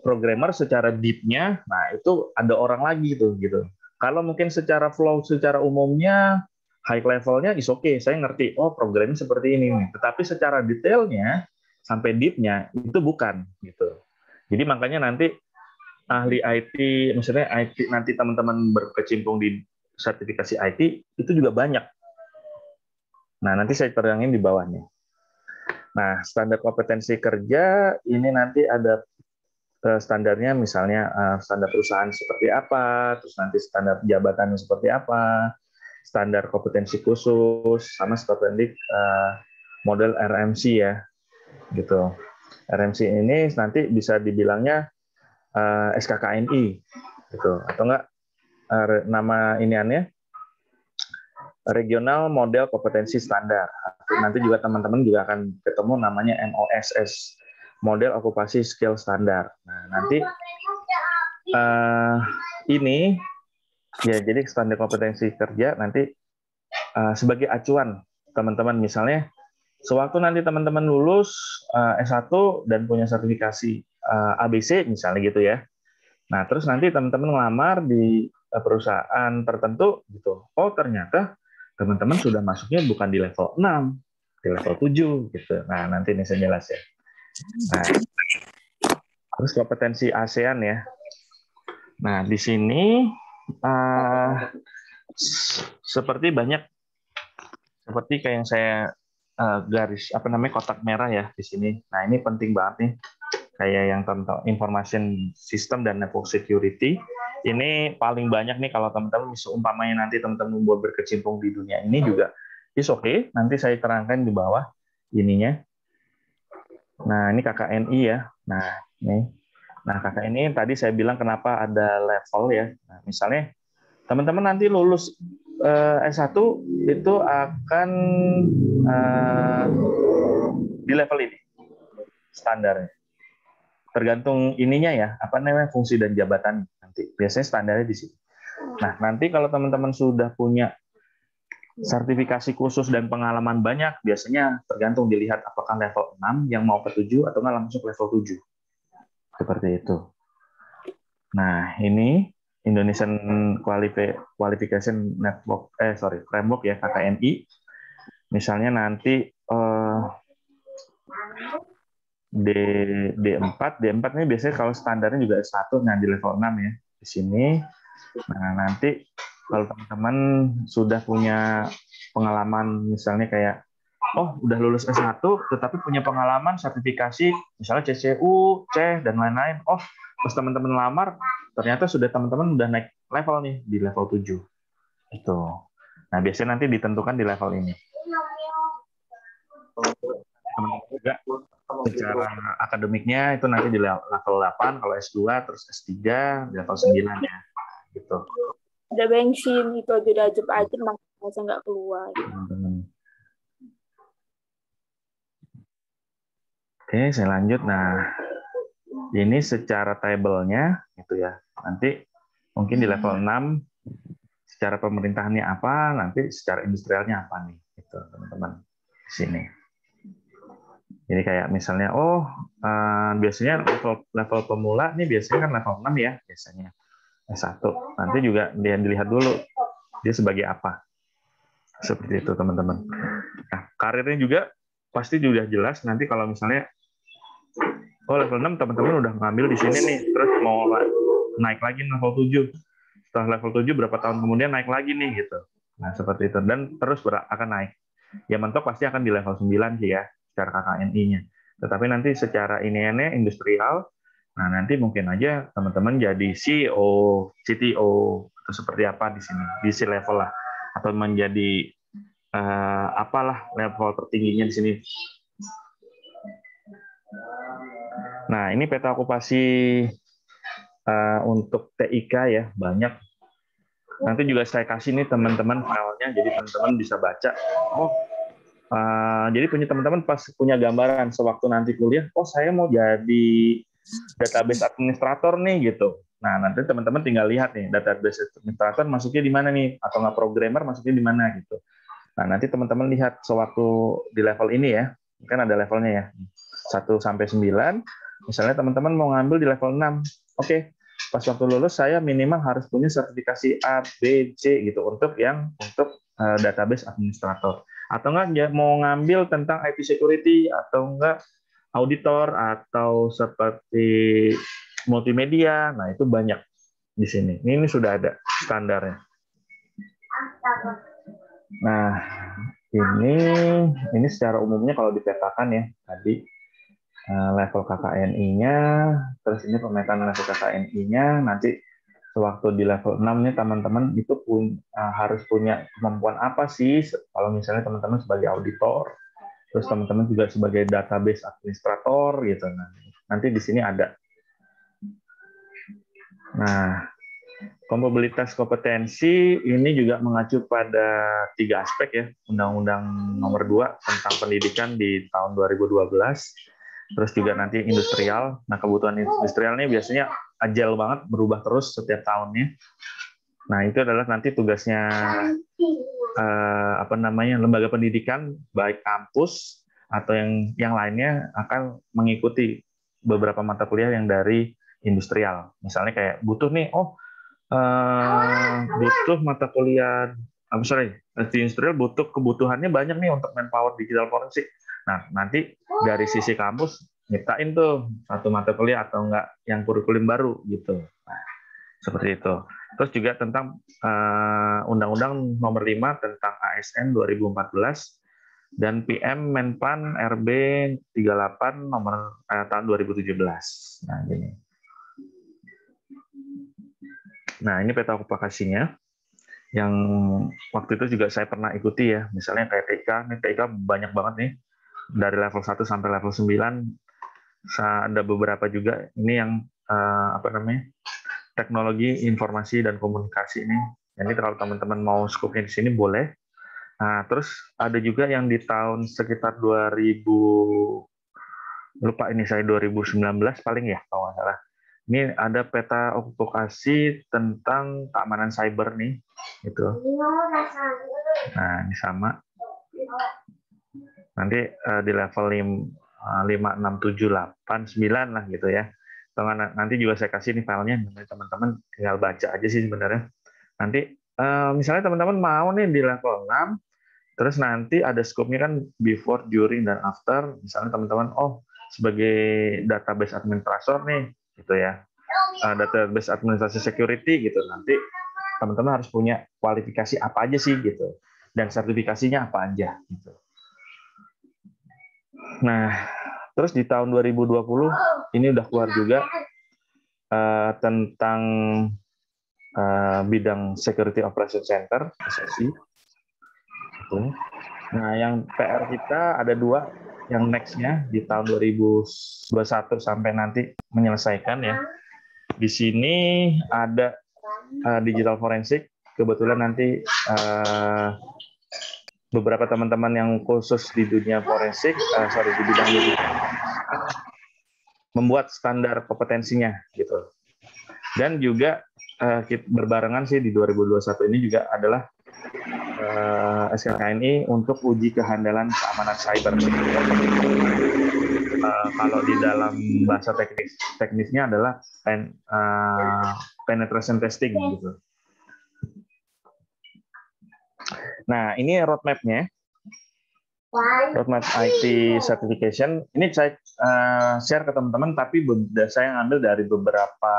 programmer secara deep-nya, nah itu ada orang lagi tuh gitu. Kalau mungkin secara flow, secara umumnya, high levelnya is okay, saya ngerti, oh programming seperti ini nih. Tetapi secara detailnya, sampai deep-nya, itu bukan gitu. Jadi makanya nanti ahli IT, maksudnya IT nanti teman-teman berkecimpung di sertifikasi IT, itu juga banyak. Nah, nanti saya terangin di bawahnya. Nah, standar kompetensi kerja, ini nanti ada standarnya, misalnya standar perusahaan seperti apa, terus nanti standar jabatannya seperti apa, standar kompetensi khusus, sama seperti model RMC ya, gitu. RMC ini nanti bisa dibilangnya SKKNI, gitu, atau enggak nama iniannya regional model kompetensi standar. Nanti juga teman-teman juga akan ketemu namanya MOSS, model okupasi skill standar. Nah, nanti ini Ya, jadi standar kompetensi kerja nanti sebagai acuan teman-teman, misalnya sewaktu nanti teman-teman lulus S1 dan punya sertifikasi ABC misalnya gitu ya. Nah, terus nanti teman-teman ngelamar di perusahaan tertentu gitu. Oh, ternyata teman-teman sudah masuknya bukan di level 6, di level 7 gitu. Nah, nanti ini saya jelas ya. Nah, terus kompetensi ASEAN ya. Nah, di sini seperti kayak yang saya garis kotak merah ya di sini. Nah, ini penting banget nih. Kayak yang tentang information system dan network security. Ini paling banyak nih kalau teman-teman umpamanya nanti teman-teman mau berkecimpung di dunia ini juga. Is okay, nanti saya terangkan di bawah ininya. Nah, ini KKNI ya. Nah, ini. Nah, KKNI tadi saya bilang kenapa ada level ya. Nah, misalnya teman-teman nanti lulus S1 itu akan di level ini standarnya. Tergantung ininya ya, fungsi dan jabatan nanti. Biasanya standarnya di sini. Nah, nanti kalau teman-teman sudah punya sertifikasi khusus dan pengalaman banyak, biasanya tergantung dilihat apakah level 6 yang mau ke 7 atau nggak langsung level 7. Seperti itu. Nah, ini Indonesian Qualification Framework ya, KKNI. Misalnya nanti D4 ini biasanya kalau standarnya juga S1, nah di level 6 ya di sini. Nah, nanti kalau teman-teman sudah punya pengalaman misalnya kayak udah lulus S1 tetapi punya pengalaman sertifikasi misalnya CCU, C dan lain-lain. Pas teman-teman lamar ternyata teman-teman udah naik level nih di level 7. Itu. Nah, biasanya nanti ditentukan di level ini. Teman-teman juga secara akademiknya itu nanti di level 8, kalau S2 terus S3 di level 9 ya. Gitu. Ada bensin itu aja udah ajep-ajep masa nggak keluar. Oke, saya lanjut. Nah, ini secara tabelnya gitu ya. Nanti mungkin di level 6 secara pemerintahannya apa, nanti secara industrialnya apa nih, gitu teman-teman di sini. Jadi kayak misalnya, biasanya level pemula nih biasanya kan level 6 ya, biasanya S1. Nanti juga dilihat dulu dia sebagai apa. Seperti itu teman-teman. Nah, karirnya juga pasti sudah jelas nanti kalau misalnya level 6 teman-teman udah ngambil di sini nih, terus mau naik lagi level 7. Setelah level 7 berapa tahun kemudian naik lagi nih gitu. Nah, seperti itu dan terus akan naik. Ya mentok pasti akan di level 9 sih ya, secara KKNI-nya. Tetapi nanti secara iniannya industrial, nah nanti mungkin aja teman-teman jadi CEO, CTO, atau seperti apa di sini, di C-level lah. Atau menjadi apalah level tertingginya di sini. Nah, ini peta okupasi untuk TIK ya, banyak. Nanti juga saya kasih nih teman-teman filenya, jadi teman-teman bisa baca. Jadi punya teman-teman pas punya gambaran sewaktu nanti kuliah, saya mau jadi database administrator nih gitu. Nah, nanti teman-teman tinggal lihat nih database administrator masuknya di mana nih, atau nggak programmer masuknya di mana gitu. Nah, nanti teman-teman lihat sewaktu di level ini ya, kan ada levelnya ya, 1 sampai 9. Misalnya teman-teman mau ngambil di level 6, oke. Pas waktu lulus saya minimal harus punya sertifikasi A, B, C gitu untuk database administrator. Atau enggak mau ngambil tentang IT security atau enggak auditor atau seperti multimedia. Nah, itu banyak di sini. Ini sudah ada standarnya. Nah, ini secara umumnya kalau dipetakan ya tadi level KKNI-nya, terus ini pemetaan level KKNI-nya, nanti sewaktu di level 6 nih teman-teman itu harus punya kemampuan apa sih kalau misalnya teman-teman sebagai auditor, terus teman-teman juga sebagai database administrator gitu. Nah, nanti di sini ada. Nah, kompatibilitas kompetensi ini juga mengacu pada 3 aspek ya, Undang-Undang Nomor 2 tentang pendidikan di tahun 2012. Terus juga nanti industrial. Nah, kebutuhan industrial ini biasanya agile banget, berubah terus setiap tahunnya. Nah, itu adalah nanti tugasnya lembaga pendidikan baik kampus atau yang lainnya akan mengikuti beberapa mata kuliah yang dari industrial. Misalnya kayak butuh nih, butuh mata kuliah, di industrial butuh kebutuhannya banyak nih untuk manpower digital forensik. Nah, nanti dari sisi kampus nyiptain tuh satu mata kuliah atau enggak yang kurikulum baru gitu. Nah, seperti itu. Terus juga tentang Undang-Undang Nomor 5 tentang ASN 2014 dan PM Menpan RB 38 nomor tahun 2017. Nah, gini. Nah, ini peta okupasinya yang waktu itu juga saya pernah ikuti ya. Misalnya kayak TIK, ini TIK banyak banget nih. Dari level 1 sampai level 9 ada beberapa juga ini yang teknologi informasi dan komunikasi ini. Jadi kalau teman-teman mau scope-nya di sini boleh. Nah, terus ada juga yang di tahun sekitar 2019 paling ya kalau nggak salah. Ini ada peta okupasi tentang keamanan cyber nih, gitu. Nah, ini sama. Nanti di level 5, 6, 7, 8, 9 lah gitu ya. Nanti juga saya kasih nih filenya, teman-teman tinggal baca aja sih sebenarnya. Nanti misalnya teman-teman mau nih di level 6, terus nanti ada scope-nya kan before, during, dan after. Misalnya teman-teman, sebagai database administrator nih, gitu ya, database administrasi security gitu. Nanti teman-teman harus punya kualifikasi apa aja sih gitu, dan sertifikasinya apa aja gitu. Nah, terus di tahun 2020 ini udah keluar juga tentang bidang Security Operation Center (SOC). Nah, yang PR kita ada 2, yang next-nya di tahun 2021 sampai nanti menyelesaikan ya. Di sini ada digital forensik. Kebetulan nanti beberapa teman-teman yang khusus di dunia forensik, di bidang ini, membuat standar kompetensinya gitu. Dan juga berbarengan sih di 2021 ini juga adalah SKKNI untuk uji kehandalan keamanan cyber. Kalau di dalam bahasa teknisnya adalah penetration testing gitu. Nah, ini roadmap-nya. Roadmap IT certification. Ini saya share ke teman-teman, tapi saya ngambil dari beberapa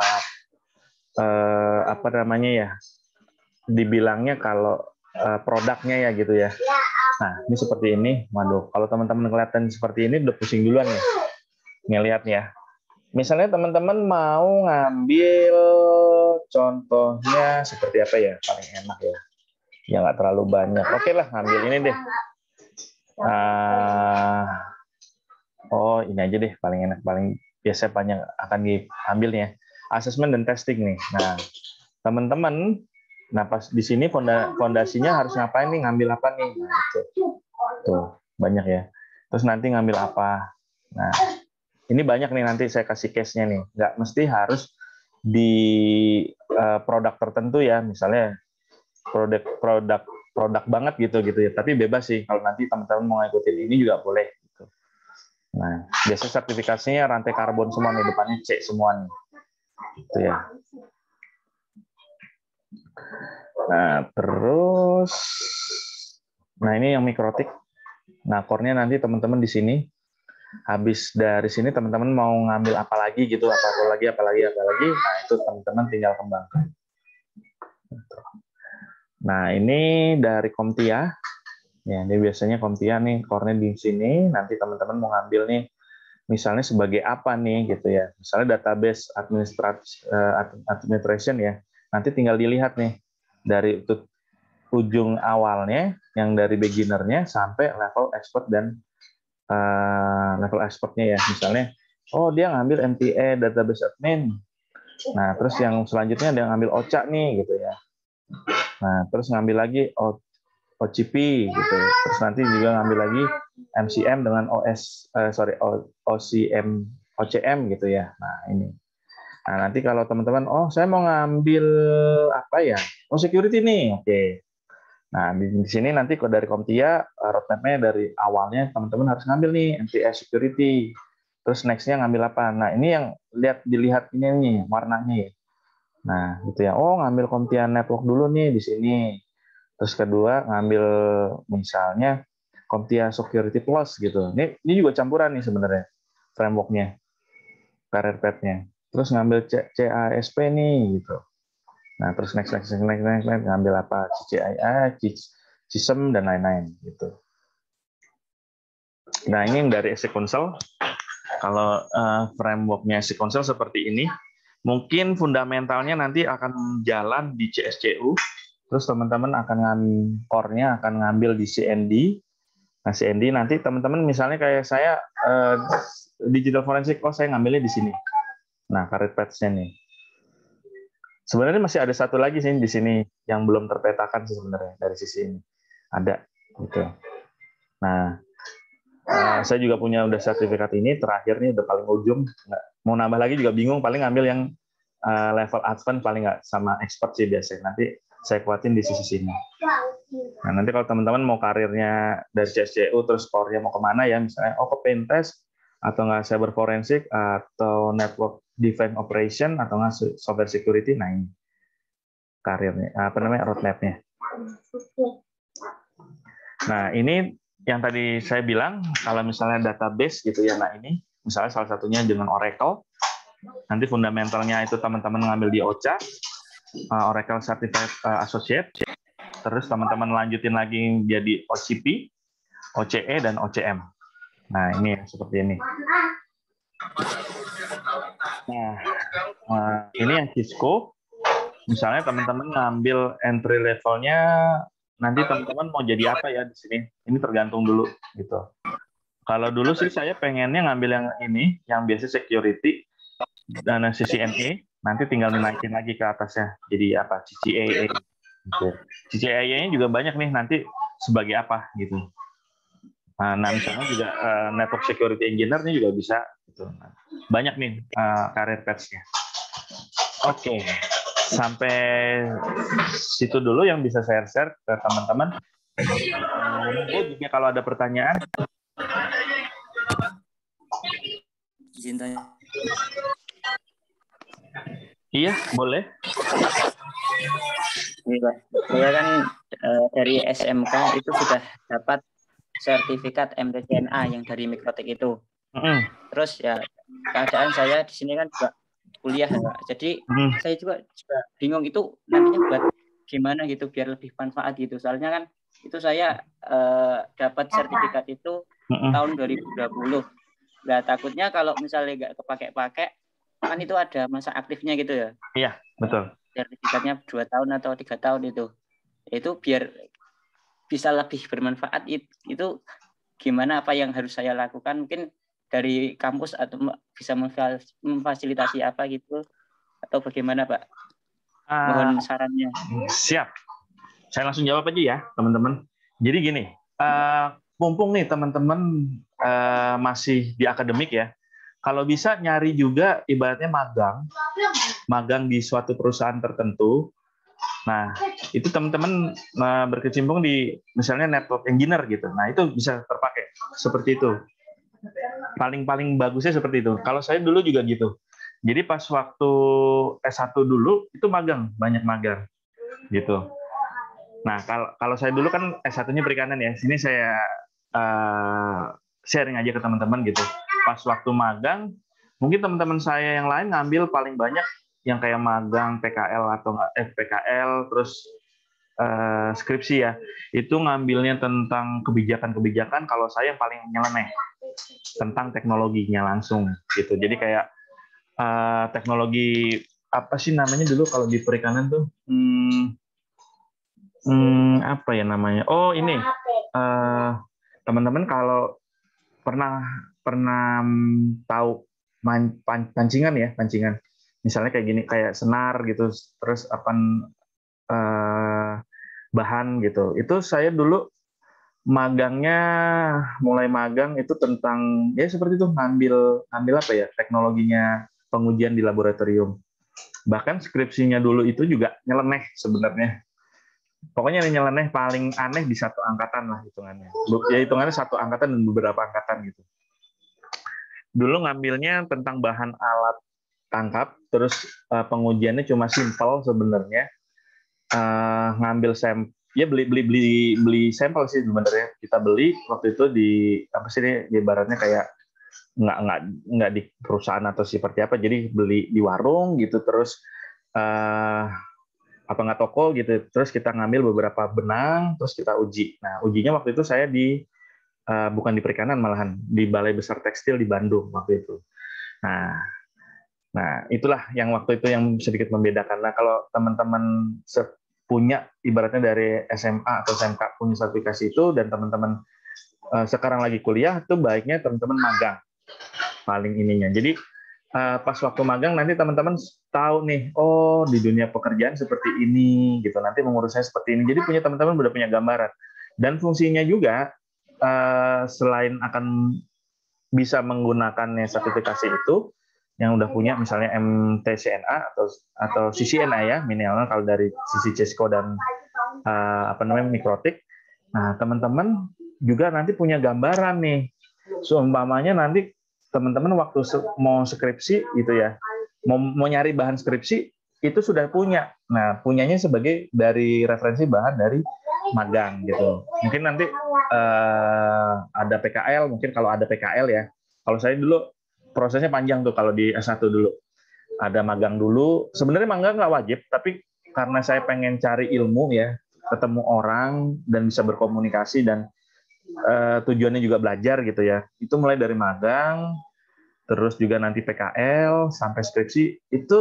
dibilangnya kalau produknya ya gitu ya. Nah, ini seperti ini. Waduh, kalau teman-teman kelihatan seperti ini udah pusing duluan ya ngelihat ya. Misalnya teman-teman mau ngambil contohnya seperti apa ya, paling enak ya. Ya nggak terlalu banyak. Oke lah, ngambil ini deh. Ini aja deh, paling enak, paling biasa banyak akan diambilnya. Assessment dan testing nih. Nah, teman-teman, pas di sini fondasinya harus ngapain nih, ngambil apa nih? Nah, tuh banyak ya. Terus nanti ngambil apa? Nah, ini banyak nih, nanti saya kasih case-nya nih. Nggak mesti harus di produk tertentu ya, misalnya produk banget gitu ya. Tapi bebas sih, kalau nanti teman-teman mau ngikutin ini juga boleh. Gitu. Nah, biasanya sertifikasinya rantai karbon semua nih, depannya C semua nih. Gitu ya. Nah, terus, ini yang mikrotik. Nah, core-nya nanti teman-teman di sini. Habis dari sini teman-teman mau ngambil apa lagi gitu, apa lagi. Nah, itu teman-teman tinggal kembangkan. Nah, ini dari Komtia. Ya, ini biasanya Komtia nih, core-nya di sini. Nanti teman-teman mau ngambil nih, misalnya sebagai apa nih gitu ya. Misalnya database administration ya. Nanti tinggal dilihat nih dari ujung awalnya, yang dari beginner-nya sampai level expert dan level expertnya ya. Misalnya, dia ngambil MTA database admin. Nah, terus yang selanjutnya dia ngambil OCA nih gitu ya. Nah, terus ngambil lagi OCP gitu. Terus nanti juga ngambil lagi MCM dengan OCM gitu ya. Nah, ini. Nah, nanti kalau teman-teman, oh saya mau ngambil apa ya? Oh security nih, oke. Nah di sini nanti kalau dari Komtia roadmap-nya dari awalnya teman-teman harus ngambil nih MTS security. Terus next-nya ngambil apa? Nah ini yang dilihat ini nih warnanya ya. Nah gitu ya. Oh ngambil Komtia network dulu nih di sini. Terus kedua ngambil misalnya Komtia Security Plus gitu. Ini juga campuran nih sebenarnya framework-nya, career path-nya. Terus ngambil CASP nih gitu. Nah, terus next ngambil apa? CCIA, CISM dan lain-lain gitu. Nah, ini yang dari SC Console. Kalau framework-nya SC Console seperti ini, mungkin fundamentalnya nanti akan jalan di CSCU. Terus teman-teman akan core-nya akan ngambil di CND. Nah, CND nanti teman-teman misalnya kayak saya digital forensik, oh saya ngambilnya di sini. Nah, career path-nya nih. Sebenarnya masih ada satu lagi sih di sini yang belum terpetakan sih sebenarnya dari sisi ini. Ada gitu. Nah, saya juga punya udah sertifikat ini, terakhir nih udah paling ujung. Nggak, mau nambah lagi juga bingung, paling ngambil yang level advance paling nggak sama expert sih biasanya. Nanti saya kuatin di sisi sini. Nah, nanti kalau teman-teman mau karirnya dari CSCU terus core-nya mau kemana ya, misalnya ke pentest atau nggak cyber forensik atau network defense operation atau nggak software security, nah ini karirnya apa namanya roadmap-nya. Nah ini yang tadi saya bilang kalau misalnya database gitu ya, nah ini misalnya salah satunya dengan Oracle, nanti fundamentalnya itu teman-teman ngambil di OCA, Oracle Certified Associate, terus teman-teman lanjutin lagi jadi OCP, OCE dan OCM. Nah, ini seperti ini. Nah, ini yang Cisco. Misalnya teman-teman ngambil entry levelnya, nanti teman-teman mau jadi apa ya di sini? Ini tergantung dulu, gitu. Kalau dulu sih saya pengennya ngambil yang ini, yang biasa security dan CCNA, nanti tinggal dinaikin lagi ke atasnya. Jadi apa? CCAA. Gitu. CCAA-nya juga banyak nih nanti sebagai apa gitu. Nah, misalnya juga network security engineer ini juga bisa. Gitu. Nah, banyak nih career paths-nya. Oke, sampai situ dulu yang bisa saya share ke teman-teman. Jika kalau ada pertanyaan. Izin tanya. Iya, boleh. Saya kan dari SMK itu sudah dapat sertifikat MTCNA yang dari Mikrotek itu. Terus ya keadaan saya di sini kan juga kuliah ya. Jadi saya juga bingung itu nantinya buat gimana gitu biar lebih manfaat gitu. Soalnya kan itu saya dapat sertifikat itu tahun 2020. Nah takutnya kalau misalnya nggak kepake-pakai kan itu ada masa aktifnya gitu ya. Iya, betul. Sertifikatnya 2 tahun atau 3 tahun itu. Itu biar bisa lebih bermanfaat itu gimana apa yang harus saya lakukan mungkin dari kampus atau bisa memfasilitasi apa gitu atau bagaimana Pak? Mohon sarannya. Siap. Saya langsung jawab aja ya teman-teman. Jadi gini, mumpung nih teman-teman masih di akademik ya, kalau bisa nyari juga ibaratnya magang di suatu perusahaan tertentu. Nah, itu teman-teman berkecimpung di misalnya network engineer gitu. Nah, itu bisa terpakai seperti itu. Paling bagusnya seperti itu. Kalau saya dulu juga gitu. Jadi pas waktu S1 dulu itu banyak magang gitu. Nah, kalau saya dulu kan S1-nya perikanan ya. Sini saya sharing aja ke teman-teman gitu. Pas waktu magang, mungkin teman-teman saya yang lain ngambil paling banyak yang kayak magang PKL atau nggak PKL terus skripsi ya, itu ngambilnya tentang kebijakan-kebijakan. Kalau saya yang paling nyeleneh tentang teknologinya langsung gitu. Jadi kayak teknologi apa sih namanya dulu kalau di perikanan tuh apa ya namanya? Oh ini teman-teman kalau pernah tahu pancingan ya, pancingan. Misalnya kayak gini, kayak senar gitu, terus bahan gitu. Itu saya dulu mulai magang itu tentang ya seperti itu ngambil apa ya teknologinya pengujian di laboratorium. Bahkan skripsinya dulu itu juga nyeleneh sebenarnya. Pokoknya nyeleneh paling aneh di satu angkatan lah hitungannya. Ya hitungannya satu angkatan dan beberapa angkatan gitu. Dulu ngambilnya tentang bahan alat tangkap, terus pengujiannya cuma simpel sebenarnya. Ngambil sampel, ya beli sampel sih sebenarnya. Kita beli waktu itu di apa sih ini ibaratnya kayak nggak di perusahaan atau seperti apa, jadi beli di warung gitu, terus apa nggak toko gitu, terus kita ngambil beberapa benang, terus kita uji. Nah ujinya waktu itu saya bukan di perikanan, malahan di Balai Besar Tekstil di Bandung waktu itu. Nah itulah yang waktu itu yang sedikit membedakan. Nah kalau teman-teman punya ibaratnya dari SMA atau SMK punya sertifikasi itu, dan teman-teman sekarang lagi kuliah, itu baiknya teman-teman magang paling ininya. Jadi pas waktu magang nanti teman-teman tahu nih, oh di dunia pekerjaan seperti ini gitu, nanti mengurusnya seperti ini. Jadi punya teman-teman udah punya gambaran. Dan fungsinya juga selain akan bisa menggunakan sertifikasi itu, yang udah punya misalnya MTCNA atau CCNA ya minimalnya kalau dari sisi CESCO dan Mikrotik. Nah teman-teman juga nanti punya gambaran nih, seumpamanya nanti teman-teman waktu mau skripsi gitu ya, mau nyari bahan skripsi itu sudah punya. Nah punyanya sebagai dari referensi bahan dari magang gitu. Mungkin nanti ada PKL, mungkin kalau ada PKL ya. Kalau saya dulu prosesnya panjang tuh kalau di S1 dulu. Ada magang dulu. Sebenarnya magang nggak wajib, tapi karena saya pengen cari ilmu ya, ketemu orang dan bisa berkomunikasi dan tujuannya juga belajar gitu ya. Itu mulai dari magang, terus juga nanti PKL sampai skripsi itu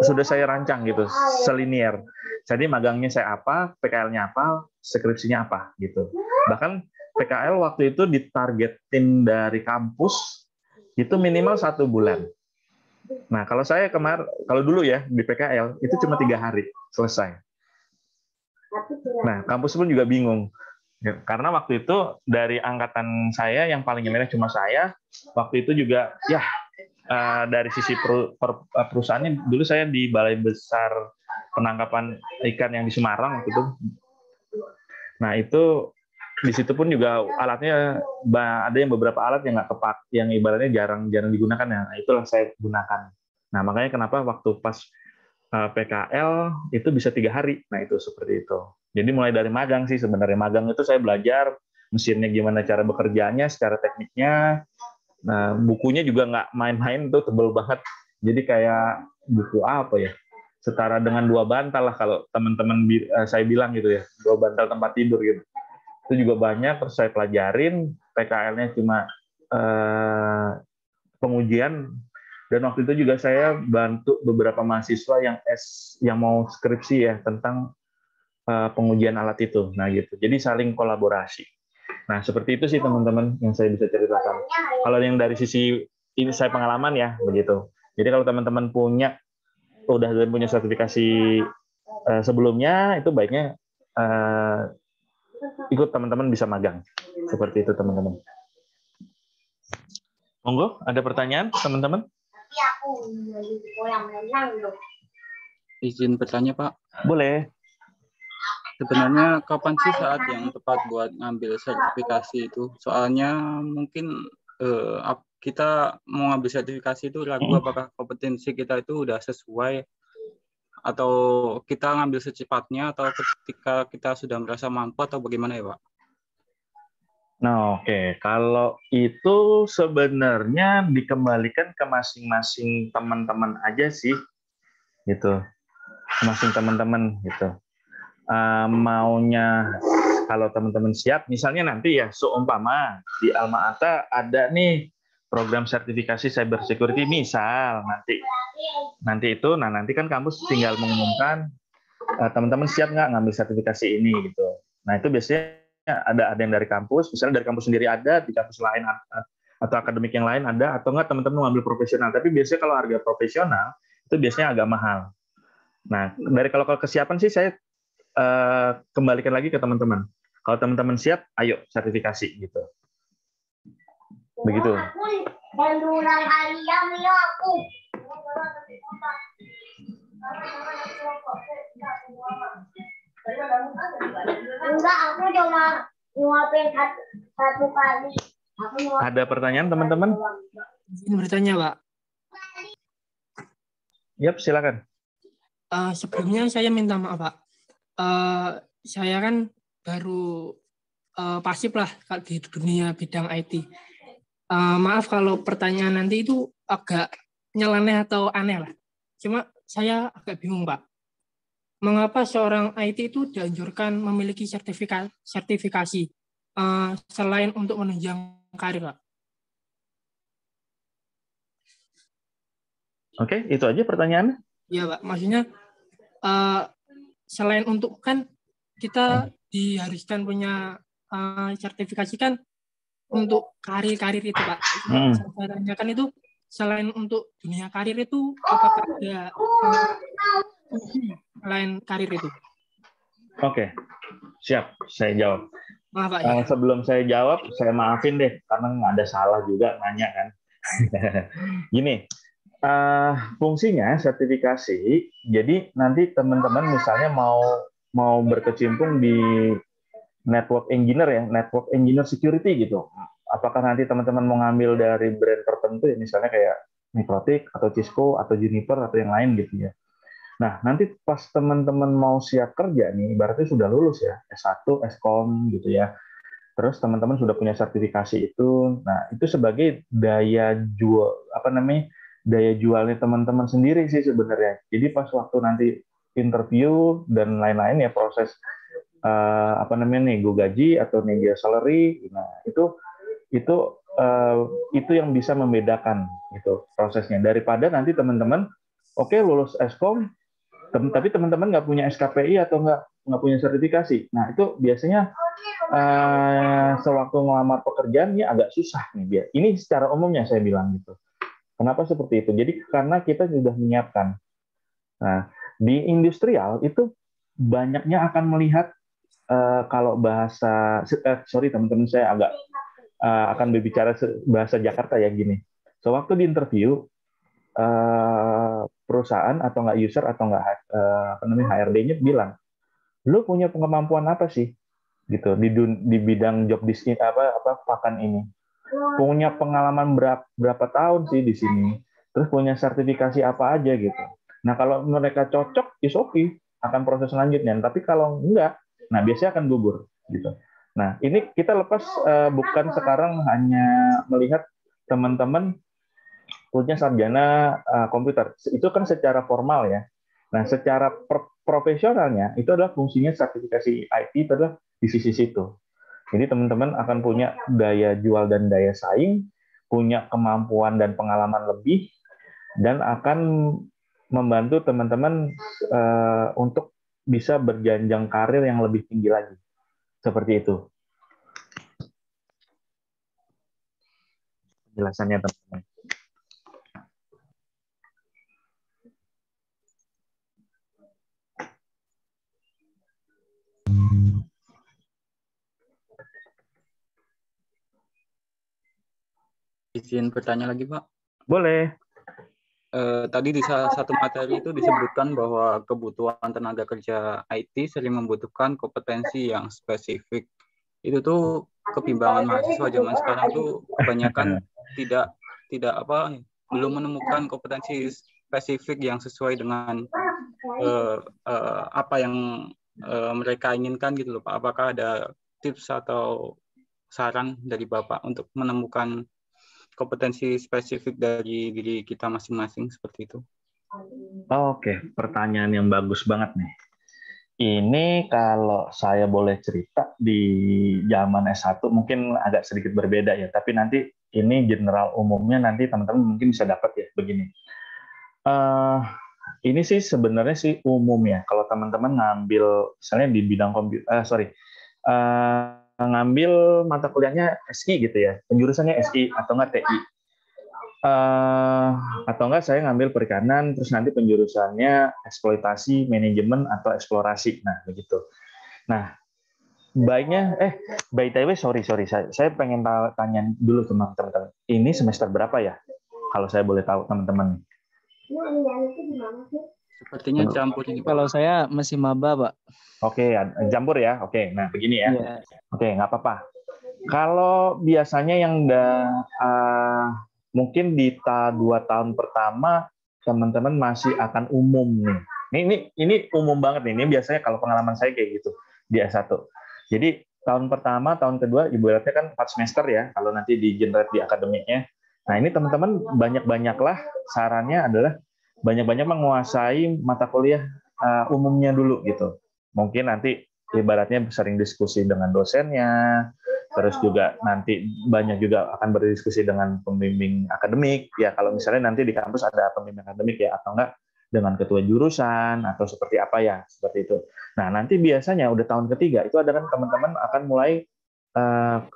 sudah saya rancang gitu, selinier. Jadi magangnya saya apa, PKL-nya apa, skripsinya apa gitu. Bahkan PKL waktu itu ditargetin dari kampus itu minimal 1 bulan. Nah kalau saya kalau dulu ya di PKL itu cuma 3 hari selesai. Nah kampus pun juga bingung karena waktu itu dari angkatan saya yang paling nyeleneh cuma saya. Waktu itu juga ya dari sisi perusahaannya dulu saya di Balai Besar Penangkapan Ikan yang di Semarang waktu itu. Nah itu di situ pun juga alatnya ada yang beberapa alat yang nggak tepat, yang ibaratnya jarang digunakan ya. Nah, itulah saya gunakan. Nah makanya kenapa waktu pas PKL itu bisa 3 hari. Nah itu seperti itu. Jadi mulai dari magang sih sebenarnya. Magang itu saya belajar mesinnya gimana cara bekerjanya, secara tekniknya. Nah bukunya juga nggak main-main, tuh tebel banget. Jadi kayak buku apa ya? Setara dengan 2 bantal lah kalau teman-teman saya bilang gitu ya. 2 bantal tempat tidur gitu. Itu juga banyak, terus saya pelajarin. PKL-nya cuma pengujian, dan waktu itu juga saya bantu beberapa mahasiswa yang mau skripsi ya tentang pengujian alat itu. Nah gitu, jadi saling kolaborasi. Nah seperti itu sih teman-teman yang saya bisa ceritakan. Kalau yang dari sisi ini saya pengalaman ya begitu. Jadi kalau teman-teman udah punya sertifikasi sebelumnya, itu baiknya ikut teman-teman bisa magang. Seperti itu teman-teman. Monggo, ada pertanyaan teman-teman? Izin bertanya Pak. Boleh. Sebenarnya kapan sih saat yang tepat buat ngambil sertifikasi itu? Soalnya mungkin kita mau ngambil sertifikasi itu ragu apakah kompetensi kita itu udah sesuai, atau kita ngambil secepatnya, atau ketika kita sudah merasa mampu, atau bagaimana ya Pak? Nah oke. Kalau itu sebenarnya dikembalikan ke masing-masing teman-teman aja sih, gitu. Masing teman-teman gitu. Maunya kalau teman-teman siap, misalnya nanti ya seumpama di Alma Ata ada nih program sertifikasi cyber security misal nanti itu, nah nanti kan kampus tinggal mengumumkan teman-teman siap nggak ngambil sertifikasi ini gitu. Nah itu biasanya ada yang dari kampus, misalnya dari kampus sendiri ada, di kampus lain atau akademik yang lain ada, atau nggak teman-teman ngambil profesional. Tapi biasanya kalau harga profesional itu biasanya agak mahal. Nah kalau kesiapan sih saya kembalikan lagi ke teman-teman. Kalau teman-teman siap, ayo sertifikasi gitu. Begitu. Bandulan ayam ya aku. Enggak, aku cuma nyuapin satu kali. Ada pertanyaan teman-teman? Izin bertanya, Pak. Yap, silakan. Sebelumnya saya minta maaf, Pak. Saya kan baru pasif lah di dunia bidang IT. Maaf kalau pertanyaan nanti itu agak nyeleneh atau aneh lah. Cuma saya agak bingung, Pak. Mengapa seorang IT itu dianjurkan memiliki sertifikasi selain untuk menunjang karir, Pak? Oke, itu aja pertanyaannya. Iya, Pak. Maksudnya selain untuk kan kita diharuskan punya sertifikasi kan untuk karir itu, Pak. Saya tanyakan itu selain untuk dunia karir itu apakah ada selain karir itu? Oke, siap. Saya jawab. Maaf, Pak. Ya. Sebelum saya jawab, saya maafin deh karena nggak ada salah juga nanya kan. Gini. Fungsinya sertifikasi, jadi nanti teman-teman misalnya mau berkecimpung di network engineer ya, network engineer security gitu. Apakah nanti teman-teman mau ngambil dari brand tertentu ya, misalnya kayak Mikrotik atau Cisco atau Juniper atau yang lain gitu ya. Nah, nanti pas teman-teman mau siap kerja nih, berarti sudah lulus ya, S1, Skom gitu ya. Terus teman-teman sudah punya sertifikasi itu. Nah, itu sebagai daya jual daya jualnya teman-teman sendiri sih sebenarnya. Jadi pas waktu nanti interview dan lain-lain ya proses nego gaji atau nego salary, nah itu yang bisa membedakan gitu prosesnya daripada nanti teman-teman lulus Skom tapi teman-teman nggak punya SKPI atau nggak punya sertifikasi. Nah itu biasanya sewaktu ngelamar pekerjaan ini agak susah nih. Ini secara umumnya saya bilang gitu. Kenapa seperti itu? Jadi karena kita sudah menyiapkan. Nah, di industrial itu banyaknya akan melihat kalau bahasa teman-teman saya agak akan berbicara bahasa Jakarta ya gini. Sewaktu di interview perusahaan atau nggak user atau nggak HRD-nya bilang, lu punya kemampuan apa sih? Gitu di bidang job pakan ini. Punya pengalaman berapa tahun sih di sini, terus punya sertifikasi apa aja gitu. Nah kalau mereka cocok, is okay, akan proses selanjutnya. Tapi kalau enggak, nah biasanya akan gugur gitu. Nah ini kita lepas bukan sekarang hanya melihat teman-teman punya sarjana komputer, itu kan secara formal ya. Nah secara profesionalnya itu adalah fungsinya sertifikasi IT itu adalah di sisi situ. Jadi teman-teman akan punya daya jual dan daya saing, punya kemampuan dan pengalaman lebih, dan akan membantu teman-teman untuk bisa berjenjang karir yang lebih tinggi lagi. Seperti itu. Penjelasannya teman-teman. Izin bertanya lagi, Pak? Boleh. Tadi di salah satu materi itu disebutkan bahwa kebutuhan tenaga kerja IT sering membutuhkan kompetensi yang spesifik. Itu tuh kebimbangan mahasiswa zaman sekarang tuh kebanyakan belum menemukan kompetensi spesifik yang sesuai dengan apa yang mereka inginkan gitu loh, Pak. Apakah ada tips atau saran dari Bapak untuk menemukan kompetensi spesifik dari diri kita masing-masing seperti itu? Oke, pertanyaan yang bagus banget nih. Ini kalau saya boleh cerita di zaman S1 mungkin agak sedikit berbeda ya, tapi nanti ini general umumnya nanti teman-teman mungkin bisa dapat ya begini. Ini sih sebenarnya sih umum ya. Kalau teman-teman ngambil misalnya di bidang ngambil mata kuliahnya SI gitu ya, penjurusannya SI atau enggak TI, atau enggak saya ngambil perikanan terus nanti penjurusannya eksploitasi manajemen atau eksplorasi, nah begitu. Nah baiknya by the way sorry saya pengen tanya dulu teman-teman. Ini semester berapa ya? Kalau saya boleh tahu teman-teman. Sepertinya campur ini. Kalau saya masih maba, Pak. Oke, campur ya. Oke, nah begini ya. Iya. Oke, nggak apa-apa. Kalau biasanya yang mungkin di 2 tahun pertama teman-teman masih akan umum nih. Ini umum banget nih. Ini biasanya kalau pengalaman saya kayak gitu di S1. Jadi tahun pertama, tahun kedua ibaratnya kan 4 semester ya kalau nanti di generate di akademiknya. Nah, ini teman-teman banyak-banyaklah sarannya adalah banyak-banyak menguasai mata kuliah umumnya dulu gitu. Mungkin nanti ibaratnya sering diskusi dengan dosennya, terus juga nanti banyak juga akan berdiskusi dengan pembimbing akademik ya kalau misalnya nanti di kampus ada pembimbing akademik ya atau enggak dengan ketua jurusan atau seperti apa ya seperti itu. Nah nanti biasanya udah tahun ketiga itu ada kan teman-teman akan mulai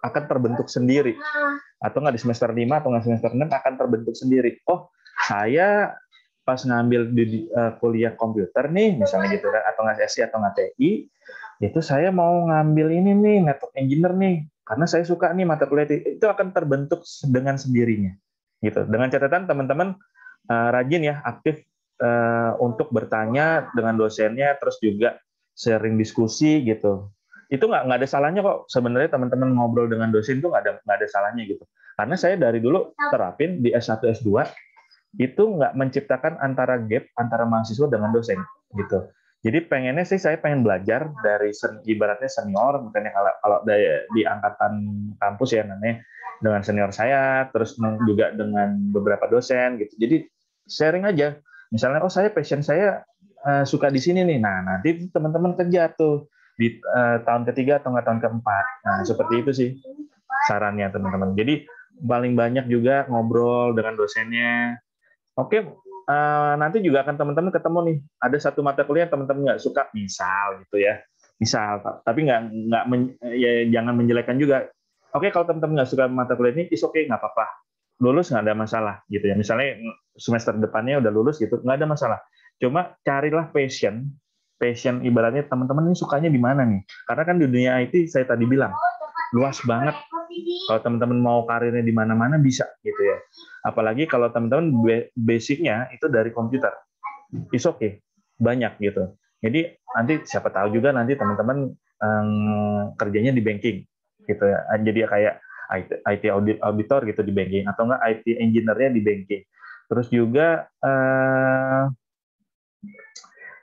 akan terbentuk sendiri atau enggak di semester 5 atau enggak semester 6 akan terbentuk sendiri. Oh saya pas ngambil di kuliah komputer nih misalnya gitu kan atau nggak SI atau nggak TI itu saya mau ngambil ini nih network engineer nih karena saya suka nih mata kuliah itu akan terbentuk dengan sendirinya gitu dengan catatan teman-teman rajin ya aktif untuk bertanya dengan dosennya terus juga sharing diskusi gitu itu nggak ada salahnya kok sebenarnya teman-teman ngobrol dengan dosen itu nggak ada salahnya gitu karena saya dari dulu terapin di S1 S2 itu nggak menciptakan antara gap antara mahasiswa dengan dosen gitu. Jadi pengennya sih saya pengen belajar dari ibaratnya senior, misalnya kalau di angkatan kampus ya namanya dengan senior saya, terus juga dengan beberapa dosen gitu. Jadi sharing aja. Misalnya oh saya passion saya suka di sini nih. Nah nanti teman-teman kejar tuh di tahun ketiga atau nggak tahun keempat. Nah seperti itu sih sarannya teman-teman. Jadi paling banyak juga ngobrol dengan dosennya. Oke, nanti juga akan teman-teman ketemu nih. Ada satu mata kuliah teman-teman nggak suka, misal gitu ya. Misal, tapi ya jangan menjelekkan juga. Oke, kalau teman-teman nggak suka mata kuliah ini, oke, nggak apa-apa. Lulus nggak ada masalah gitu ya. Misalnya semester depannya udah lulus gitu, nggak ada masalah. Cuma carilah passion ibaratnya teman-teman ini sukanya di mana nih? Karena kan di dunia IT saya tadi bilang luas banget. Kalau teman-teman mau karirnya di mana-mana bisa gitu ya. Apalagi kalau teman-teman basicnya itu dari komputer, is okay, banyak gitu. Jadi nanti siapa tahu juga nanti teman-teman kerjanya di banking gitu ya. Jadi kayak IT auditor gitu di banking atau enggak IT engineer-nya di banking. Terus juga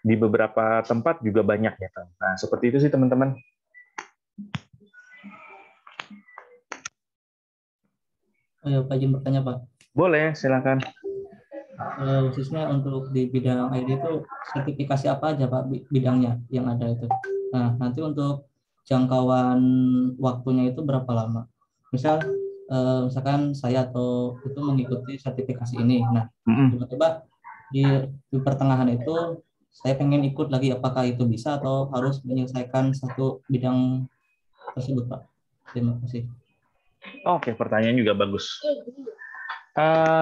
di beberapa tempat juga banyak ya. Nah seperti itu sih teman-teman. Ayo Pak izin bertanya Pak. Boleh, silakan. Khususnya untuk di bidang IT itu sertifikasi apa aja Pak bidangnya yang ada itu? Nah, nanti untuk jangkauan waktunya itu berapa lama? Misalkan saya atau itu mengikuti sertifikasi ini. Nah, tiba-tiba di pertengahan itu saya pengen ikut lagi, apakah itu bisa atau harus menyelesaikan satu bidang tersebut Pak? Terima kasih. Oke, pertanyaan juga bagus.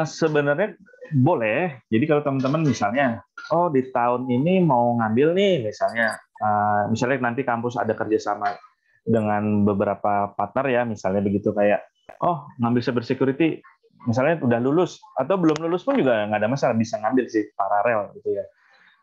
Sebenarnya boleh. Jadi kalau teman-teman misalnya, oh di tahun ini mau ngambil nih, misalnya nanti kampus ada kerjasama dengan beberapa partner ya, misalnya begitu kayak, oh ngambil cyber security, misalnya udah lulus atau belum lulus pun juga nggak ada masalah, bisa ngambil sih paralel gitu ya.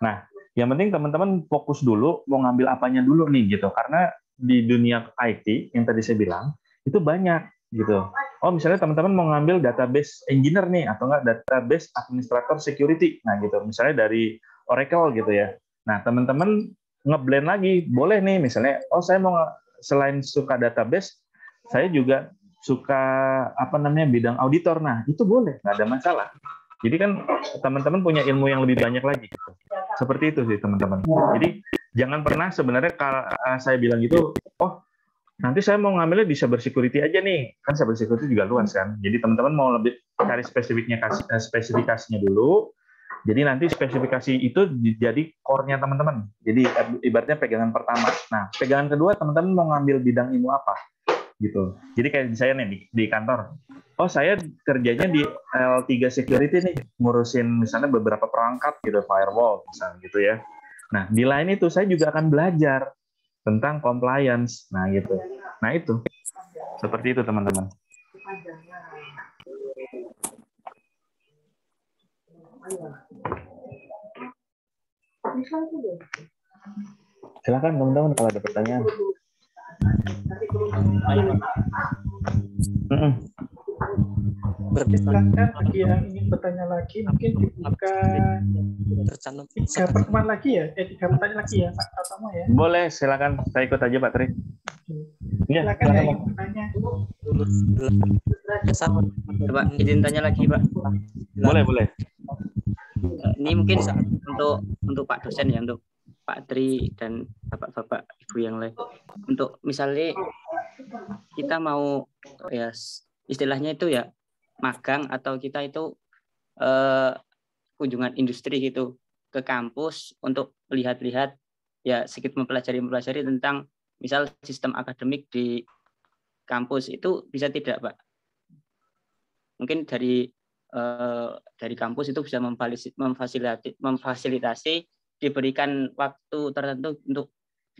Nah, yang penting teman-teman fokus dulu mau ngambil apanya dulu nih gitu, karena di dunia IT yang tadi saya bilang itu banyak gitu. Oh misalnya teman-teman mau ngambil database engineer nih atau enggak database administrator security, nah gitu misalnya dari Oracle gitu ya. Nah teman-teman ngeblend lagi boleh nih misalnya, oh saya mau selain suka database, saya juga suka bidang auditor, nah itu boleh, nggak ada masalah. Jadi kan teman-teman punya ilmu yang lebih banyak lagi gitu. Seperti itu sih teman-teman. Jadi jangan pernah sebenarnya kalau saya bilang gitu, oh nanti saya mau ngambilnya di cyber security aja nih, kan cyber security juga luas kan. Jadi teman-teman mau lebih cari spesifikasinya dulu. Jadi nanti spesifikasi itu jadi core-nya teman-teman. Jadi ibaratnya pegangan pertama. Nah, pegangan kedua teman-teman mau ngambil bidang ilmu apa? Gitu. Jadi kayak saya nih di kantor. Oh, saya kerjanya di L3 security nih, ngurusin misalnya beberapa perangkat gitu, firewall misalnya gitu ya. Nah, di lain itu saya juga akan belajar tentang compliance. Nah, gitu. Nah, itu. Seperti itu, teman-teman. Silakan, teman-teman, kalau ada pertanyaan. Silakan bagi yang ingin bertanya lagi, mungkin dibuka 3 pertemuan lagi ya, 3 pertanyaan lagi ya, Pak Pratama ya. Boleh, silakan. Saya ikut aja, Pak Tri. Ya, silakan yang ingin bertanya. Coba izin tanya lagi, Pak. Boleh. Ini mungkin untuk Pak dosen ya, untuk Pak Tri dan bapak-bapak ibu yang lain. Untuk misalnya kita mau ya istilahnya itu ya magang atau kita itu kunjungan industri gitu ke kampus untuk lihat-lihat ya sedikit mempelajari tentang misal sistem akademik di kampus itu bisa tidak, Pak? Mungkin dari kampus itu bisa memfasilitasi diberikan waktu tertentu untuk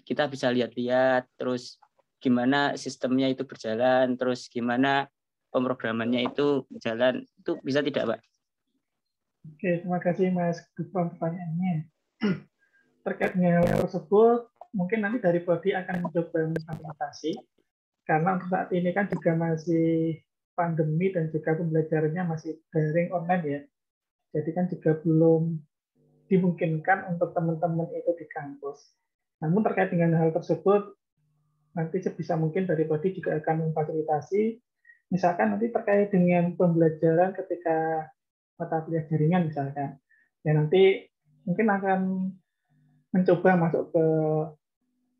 kita bisa lihat-lihat terus gimana sistemnya itu berjalan, terus gimana pemrogramannya itu berjalan, itu bisa tidak, Pak? Oke, terima kasih Mas Gufron pertanyaannya. Terkait dengan hal tersebut, mungkin nanti dari Prodi akan mencoba memfasilitasi, karena untuk saat ini kan juga masih pandemi dan juga pembelajarannya masih daring online ya. Jadi kan juga belum dimungkinkan untuk teman-teman itu di kampus. Namun terkait dengan hal tersebut, nanti sebisa mungkin dari Prodi juga akan memfasilitasi, misalkan nanti terkait dengan pembelajaran ketika mata kuliah jaringan misalkan, ya nanti mungkin akan mencoba masuk ke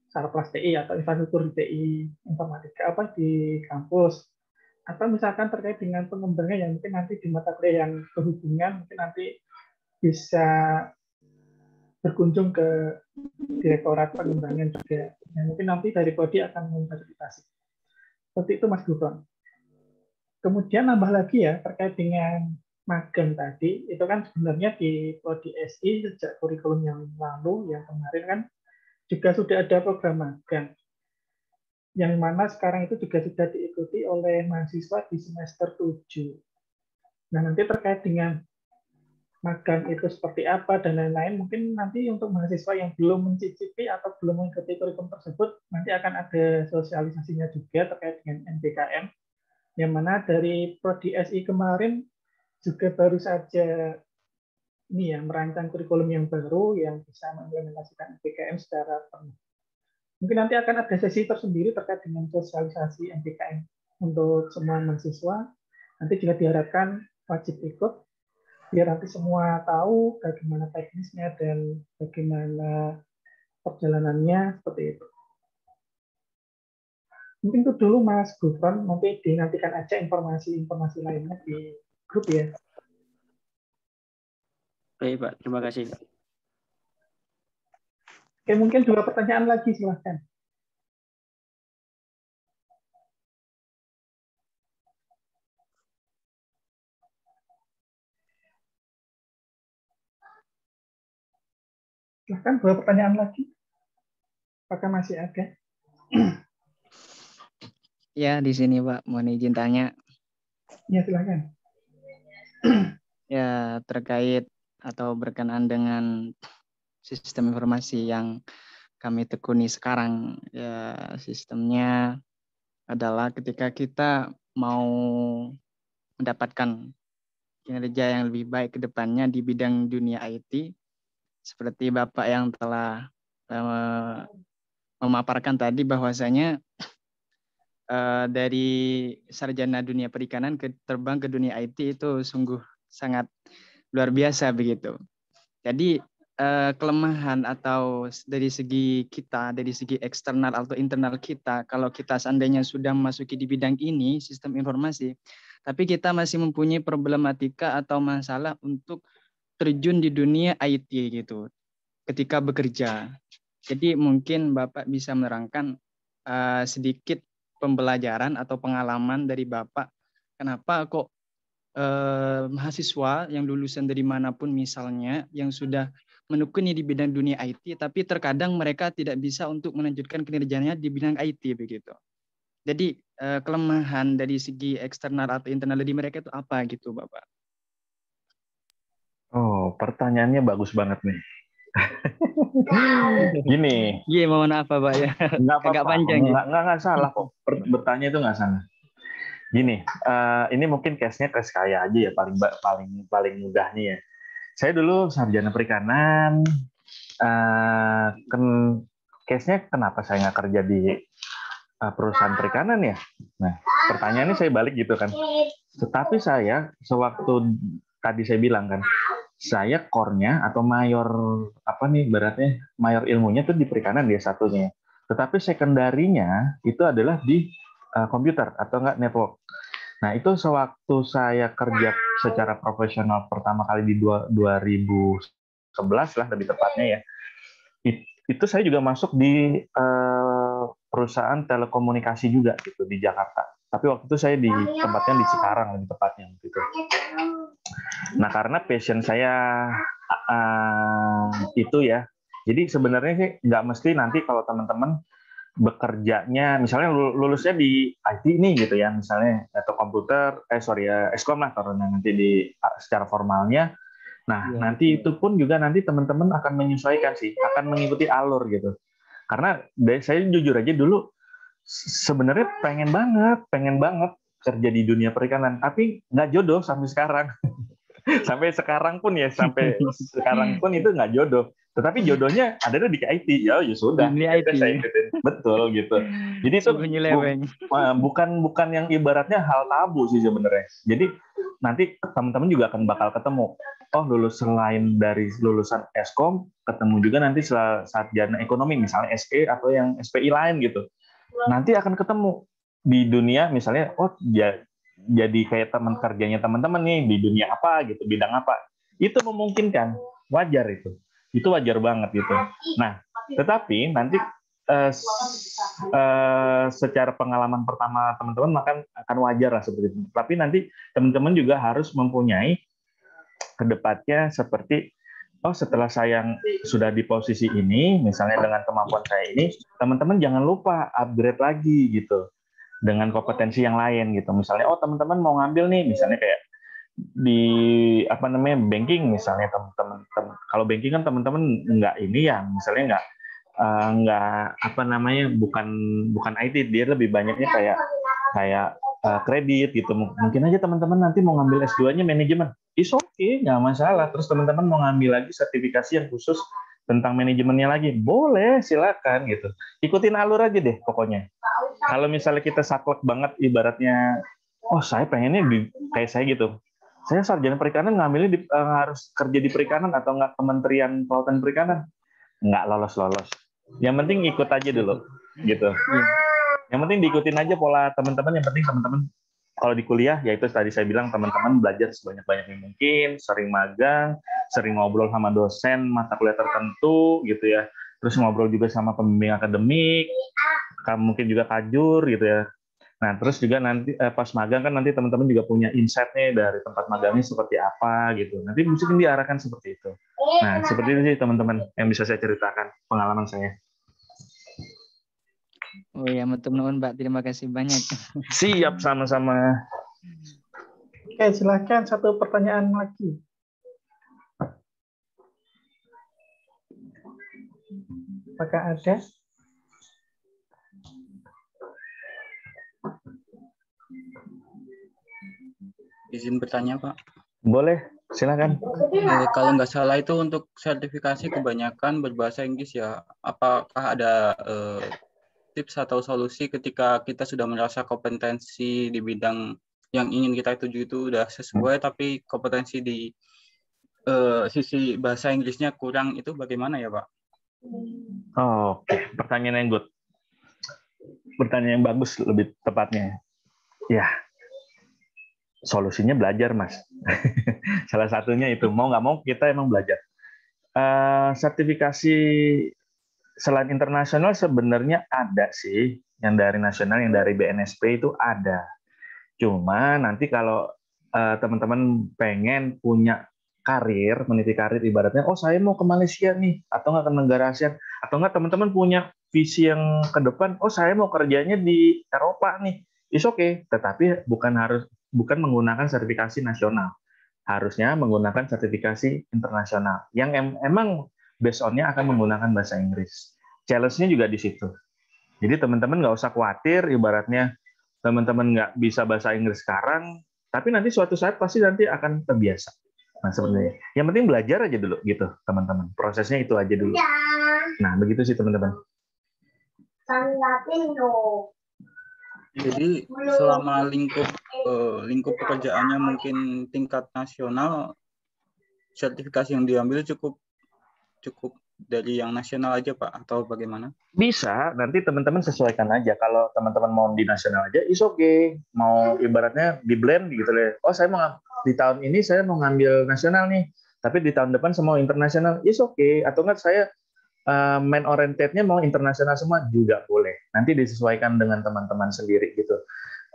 Sarplas TI atau infrastruktur TI informatika di kampus, atau misalkan terkait dengan pengembangan yang mungkin nanti di mata kuliah yang berhubungan, mungkin nanti bisa berkunjung ke Direktorat Pengembangan juga. Ya, mungkin nanti dari Prodi akan memfasilitasi. Seperti itu Mas Gufron. Kemudian nambah lagi ya terkait dengan magang tadi, itu kan sebenarnya di Prodi SI sejak kurikulum yang lalu, yang kemarin kan juga sudah ada program magang, yang mana sekarang itu juga sudah diikuti oleh mahasiswa di semester 7. Nah, nanti terkait dengan magang itu seperti apa dan lain-lain, mungkin nanti untuk mahasiswa yang belum mencicipi atau belum mengikuti kurikulum tersebut, nanti akan ada sosialisasinya juga terkait dengan MBKM, yang mana dari Prodi SI kemarin juga baru saja ini ya merancang kurikulum yang baru yang bisa mengimplementasikan MBKM secara penuh. Mungkin nanti akan ada sesi tersendiri terkait dengan sosialisasi MBKM untuk semua mahasiswa. Nanti juga diharapkan wajib ikut, biar nanti semua tahu bagaimana teknisnya dan bagaimana perjalanannya, seperti itu. Mungkin itu dulu Mas Gufron, nanti dinantikan aja informasi-informasi lainnya di grup ya. Baik, Pak. Terima kasih. Oke, mungkin 2 pertanyaan lagi, silahkan. Silahkan 2 pertanyaan lagi. Apakah masih ada? Ya, di sini Pak, mohon izin tanya. Ya, silahkan. Ya, terkait atau berkenaan dengan sistem informasi yang kami tekuni sekarang. Ya, sistemnya adalah ketika kita mau mendapatkan kinerja yang lebih baik ke depannya di bidang dunia IT, seperti Bapak yang telah memaparkan tadi bahwasanya dari sarjana dunia perikanan terbang ke dunia IT itu sungguh sangat luar biasa begitu. Jadi kelemahan atau dari segi kita, dari segi eksternal atau internal kita, kalau kita seandainya sudah memasuki di bidang ini, sistem informasi, tapi kita masih mempunyai problematika atau masalah untuk terjun di dunia IT gitu, ketika bekerja. Jadi mungkin Bapak bisa menerangkan sedikit pembelajaran atau pengalaman dari Bapak, kenapa kok mahasiswa yang lulusan dari manapun misalnya, yang sudah menekuni di bidang dunia IT, tapi terkadang mereka tidak bisa untuk melanjutkan kinerjanya di bidang IT begitu. Jadi kelemahan dari segi eksternal atau internal dari mereka itu apa gitu, Bapak? Oh, pertanyaannya bagus banget nih. Gini. Iya, mohon maaf Pak ya. Nggak Agak apa-apa. panjang gitu. Nggak salah kok. Bertanya itu nggak salah. Gini, ini mungkin case-nya case kaya aja ya, paling mudahnya ya. Saya dulu sarjana perikanan. Case-nya kenapa saya nggak kerja di perusahaan perikanan ya? Nah, pertanyaannya saya balik gitu kan. Tetapi saya sewaktu tadi saya bilang kan, saya core-nya atau mayor beratnya mayor ilmunya tuh di perikanan dia satunya. Tetapi sekundarinya itu adalah di komputer atau enggak network. Nah, itu sewaktu saya kerja secara profesional pertama kali di 2011 lah lebih tepatnya ya. Itu saya juga masuk di perusahaan telekomunikasi juga gitu di Jakarta. Tapi waktu itu saya di tempatnya di Cikarang lebih tepatnya gitu. Nah, karena passion saya itu ya. Jadi sebenarnya sih nggak mesti nanti kalau teman-teman bekerjanya misalnya lulusnya di IT nih gitu ya, misalnya atau komputer Eskom lah taruhnya nanti di secara formalnya. Nah, nanti itu pun juga nanti teman-teman akan menyesuaikan sih, akan mengikuti alur gitu. Karena saya jujur aja dulu sebenarnya pengen banget kerja di dunia perikanan, tapi nggak jodoh sampai sekarang. sampai sekarang pun itu nggak jodoh. Tetapi jodohnya ada di IT, ya sudah. Saya ikutin. Betul gitu. Jadi itu bukan yang ibaratnya hal tabu sih sebenarnya. Jadi nanti teman-teman juga akan bakal ketemu. Oh, selain dari lulusan Eskom, ketemu juga nanti sarjana ekonomi, misalnya SE atau yang SPI lain gitu. Nanti akan ketemu di dunia misalnya, jadi kayak teman kerjanya teman-teman nih di dunia apa gitu, bidang apa. Itu memungkinkan, wajar itu. Itu wajar banget gitu. Nah, tetapi nanti secara pengalaman pertama teman-teman akan wajar lah seperti itu. Tapi nanti teman-teman juga harus mempunyai kedepannya seperti setelah saya sudah di posisi ini, misalnya dengan kemampuan saya ini, teman-teman jangan lupa upgrade lagi gitu dengan kompetensi yang lain gitu. Misalnya teman-teman mau ngambil nih, misalnya kayak di banking misalnya teman-teman. Kalau banking kan teman-teman nggak ini ya, misalnya bukan IT, dia lebih banyaknya kayak kredit gitu. Mungkin aja teman-teman nanti mau ngambil S2-nya manajemen. It's okay, nggak masalah. Terus teman-teman mau ngambil lagi sertifikasi yang khusus tentang manajemennya lagi, boleh, silakan gitu. Ikutin alur aja deh pokoknya. Kalau misalnya kita saklek banget ibaratnya, saya pengennya kayak saya gitu. Saya sarjana perikanan ngambilnya harus kerja di perikanan atau nggak Kementerian Kelautan Perikanan. Nggak lolos-lolos. Yang penting ikut aja dulu gitu. Yang penting diikutin aja pola teman-teman. Yang penting teman-teman kalau di kuliah, yaitu tadi saya bilang teman-teman belajar sebanyak-banyaknya mungkin, sering magang, sering ngobrol sama dosen mata kuliah tertentu gitu ya. Terus ngobrol juga sama pembimbing akademik, mungkin juga kajur gitu ya. Nah, terus juga nanti pas magang kan nanti teman-teman juga punya insight-nya dari tempat magangnya seperti apa gitu. Nanti mungkin diarahkan seperti itu. Nah, seperti itu sih teman-teman yang bisa saya ceritakan pengalaman saya. Oh ya, matur nuwun Mbak, terima kasih banyak. Siap, sama-sama. Oke, silakan satu pertanyaan lagi. Apakah ada? Izin bertanya, Pak. Boleh, silakan. Kalau nggak salah itu untuk sertifikasi kebanyakan berbahasa Inggris ya. Apakah ada tips atau solusi ketika kita sudah merasa kompetensi di bidang yang ingin kita tuju itu udah sesuai, tapi kompetensi di sisi bahasa Inggrisnya kurang, itu bagaimana ya, Pak? Oke, pertanyaan yang good. Pertanyaan yang bagus lebih tepatnya. Ya, solusinya belajar, Mas. Salah satunya itu, mau nggak mau kita emang belajar. Sertifikasi selain internasional sebenarnya ada sih, yang dari nasional, yang dari BNSP itu ada. Cuma nanti kalau teman-teman pengen punya karir ibaratnya, oh saya mau ke Malaysia nih, atau nggak ke negara ASEAN, atau nggak teman-teman punya visi yang ke depan, oh saya mau kerjanya di Eropa nih, is okay, tetapi bukan menggunakan sertifikasi nasional, harusnya menggunakan sertifikasi internasional yang emang based on-nya akan menggunakan bahasa Inggris. Challenge-nya juga di situ. Jadi teman-teman nggak usah khawatir, ibaratnya teman-teman nggak bisa bahasa Inggris sekarang, tapi nanti suatu saat pasti nanti akan terbiasa. Nah, sebenarnya yang penting belajar aja dulu gitu, teman-teman. Prosesnya itu aja dulu. Nah, begitu sih teman-teman. Jadi selama lingkup pekerjaannya mungkin tingkat nasional, sertifikasi yang diambil cukup dari yang nasional aja Pak, atau bagaimana? Bisa, nanti teman-teman sesuaikan aja. Kalau teman-teman mau di nasional aja, is okay. Mau ibaratnya di blend gitu deh. Oh saya mau di tahun ini saya mau ngambil nasional nih, tapi di tahun depan saya mau internasional, is okay. Atau enggak saya main oriented-nya mau internasional semua juga boleh. Nanti disesuaikan dengan teman-teman sendiri gitu.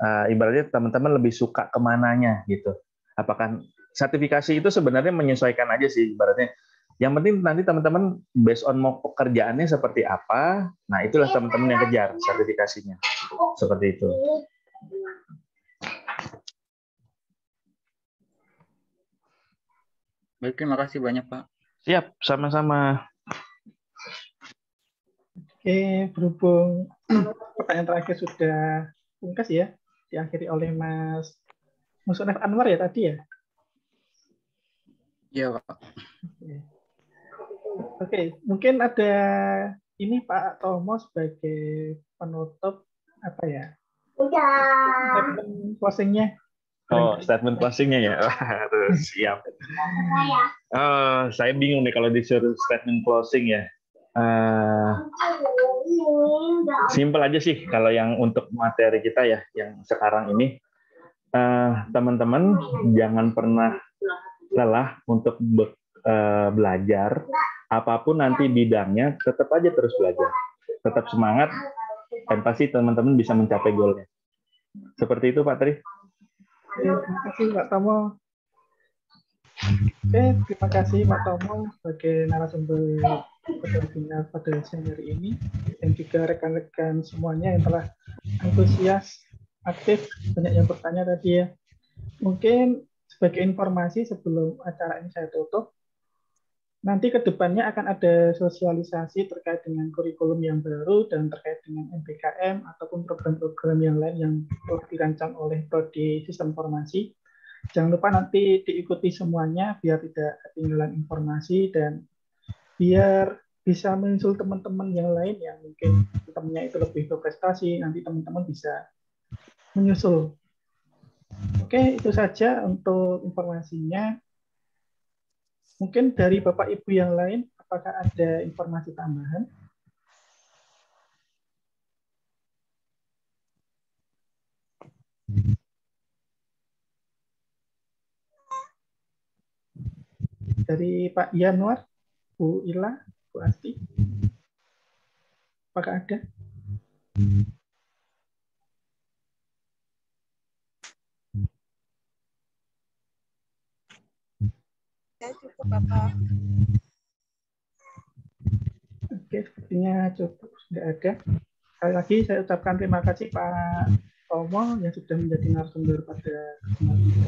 Ibaratnya teman-teman lebih suka kemananya gitu. Apakah sertifikasi itu sebenarnya menyesuaikan aja sih ibaratnya. Yang penting nanti teman-teman based on mau pekerjaannya seperti apa, nah itulah teman-teman yang kejar sertifikasinya. Seperti itu. Baik, terima kasih banyak Pak. Siap, sama-sama. Oke, berhubung pertanyaan terakhir sudah pungkas ya, diakhiri oleh Mas Musonef Anwar ya tadi ya? Iya Pak. Oke, mungkin ada ini Pak Tomo sebagai penutup apa ya? Statement closing-nya. Oh, statement closing-nya ya. Siap. Saya bingung nih kalau disuruh statement closing ya. Simple aja sih kalau yang untuk materi kita ya, yang sekarang ini. Teman-teman jangan pernah lelah untuk belajar. Apapun nanti bidangnya, tetap aja terus belajar. Tetap semangat, dan pasti teman-teman bisa mencapai goalnya. Seperti itu, Pak Tri. Terima kasih, Pak Tomo. Oke, terima kasih, Pak Tomo, sebagai narasumber webinar pada siang hari ini, dan juga rekan-rekan semuanya yang telah antusias, aktif, banyak yang bertanya tadi ya. Mungkin sebagai informasi sebelum acara ini saya tutup, nanti ke depannya akan ada sosialisasi terkait dengan kurikulum yang baru dan terkait dengan MBKM ataupun program-program yang lain yang telah dirancang oleh Prodi Sistem Informasi. Jangan lupa nanti diikuti semuanya biar tidak ketinggalan informasi dan biar bisa menyusul teman-teman yang lain yang mungkin temannya itu lebih berprestasi, nanti teman-teman bisa menyusul. Oke, itu saja untuk informasinya. Mungkin dari Bapak Ibu yang lain, apakah ada informasi tambahan? Dari Pak Yanwar, Bu Ila, Bu Asti, apakah ada? Cukup Bapak. Oke, sepertinya cukup, sudah ada. Sekali lagi saya ucapkan terima kasih Pak Tomo yang sudah menjadi narasumber pada kesempatan ini.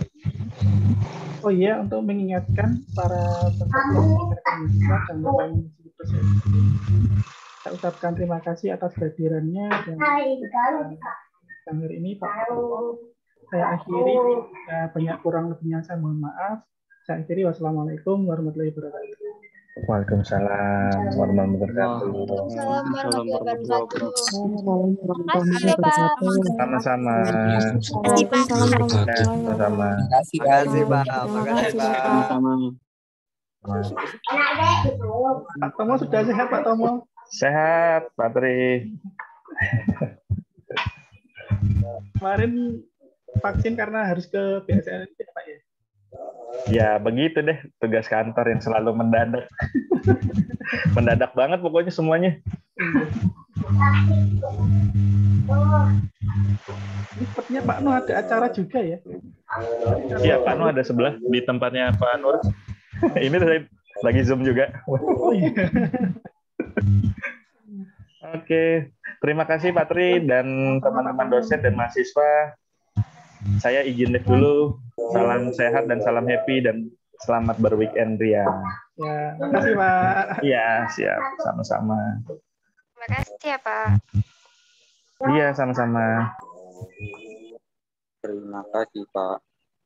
Oh iya, untuk mengingatkan para peserta jangan lupa mengisi peserta. Saya ucapkan terima kasih atas kehadirannya dan hari ini Pak Tomo. Saya akhiri, banyak kurang lebihnya saya mohon maaf. Saya akhiri, wassalamualaikum warahmatullahi wabarakatuh. Waalaikumsalam warahmatullahi wabarakatuh. Makasih ya Pak. Sama-sama. Makasih Pak. Sama-sama. Makasih Pak. Makasih Pak. Pak Tomo sudah sehat Pak Tomo? Sehat Pak Tri. Kemarin vaksin karena harus ke BSN ya Pak ya? Ya begitu deh, tugas kantor yang selalu mendadak. Mendadak banget pokoknya semuanya. Ini sepertinya Pak Nur ada acara juga ya? Iya, Pak Nur ada sebelah di tempatnya Pak Nur. Ini saya lagi Zoom juga. Oh, iya. Oke, terima kasih Pak Tri dan teman-teman dosen dan mahasiswa. Saya izin live dulu. Salam sehat dan salam happy dan selamat berweekend Ria. Ya, makasih Pak. Iya, siap. Sama-sama. Terima kasih ya Pak. Iya, sama-sama. Terima kasih Pak.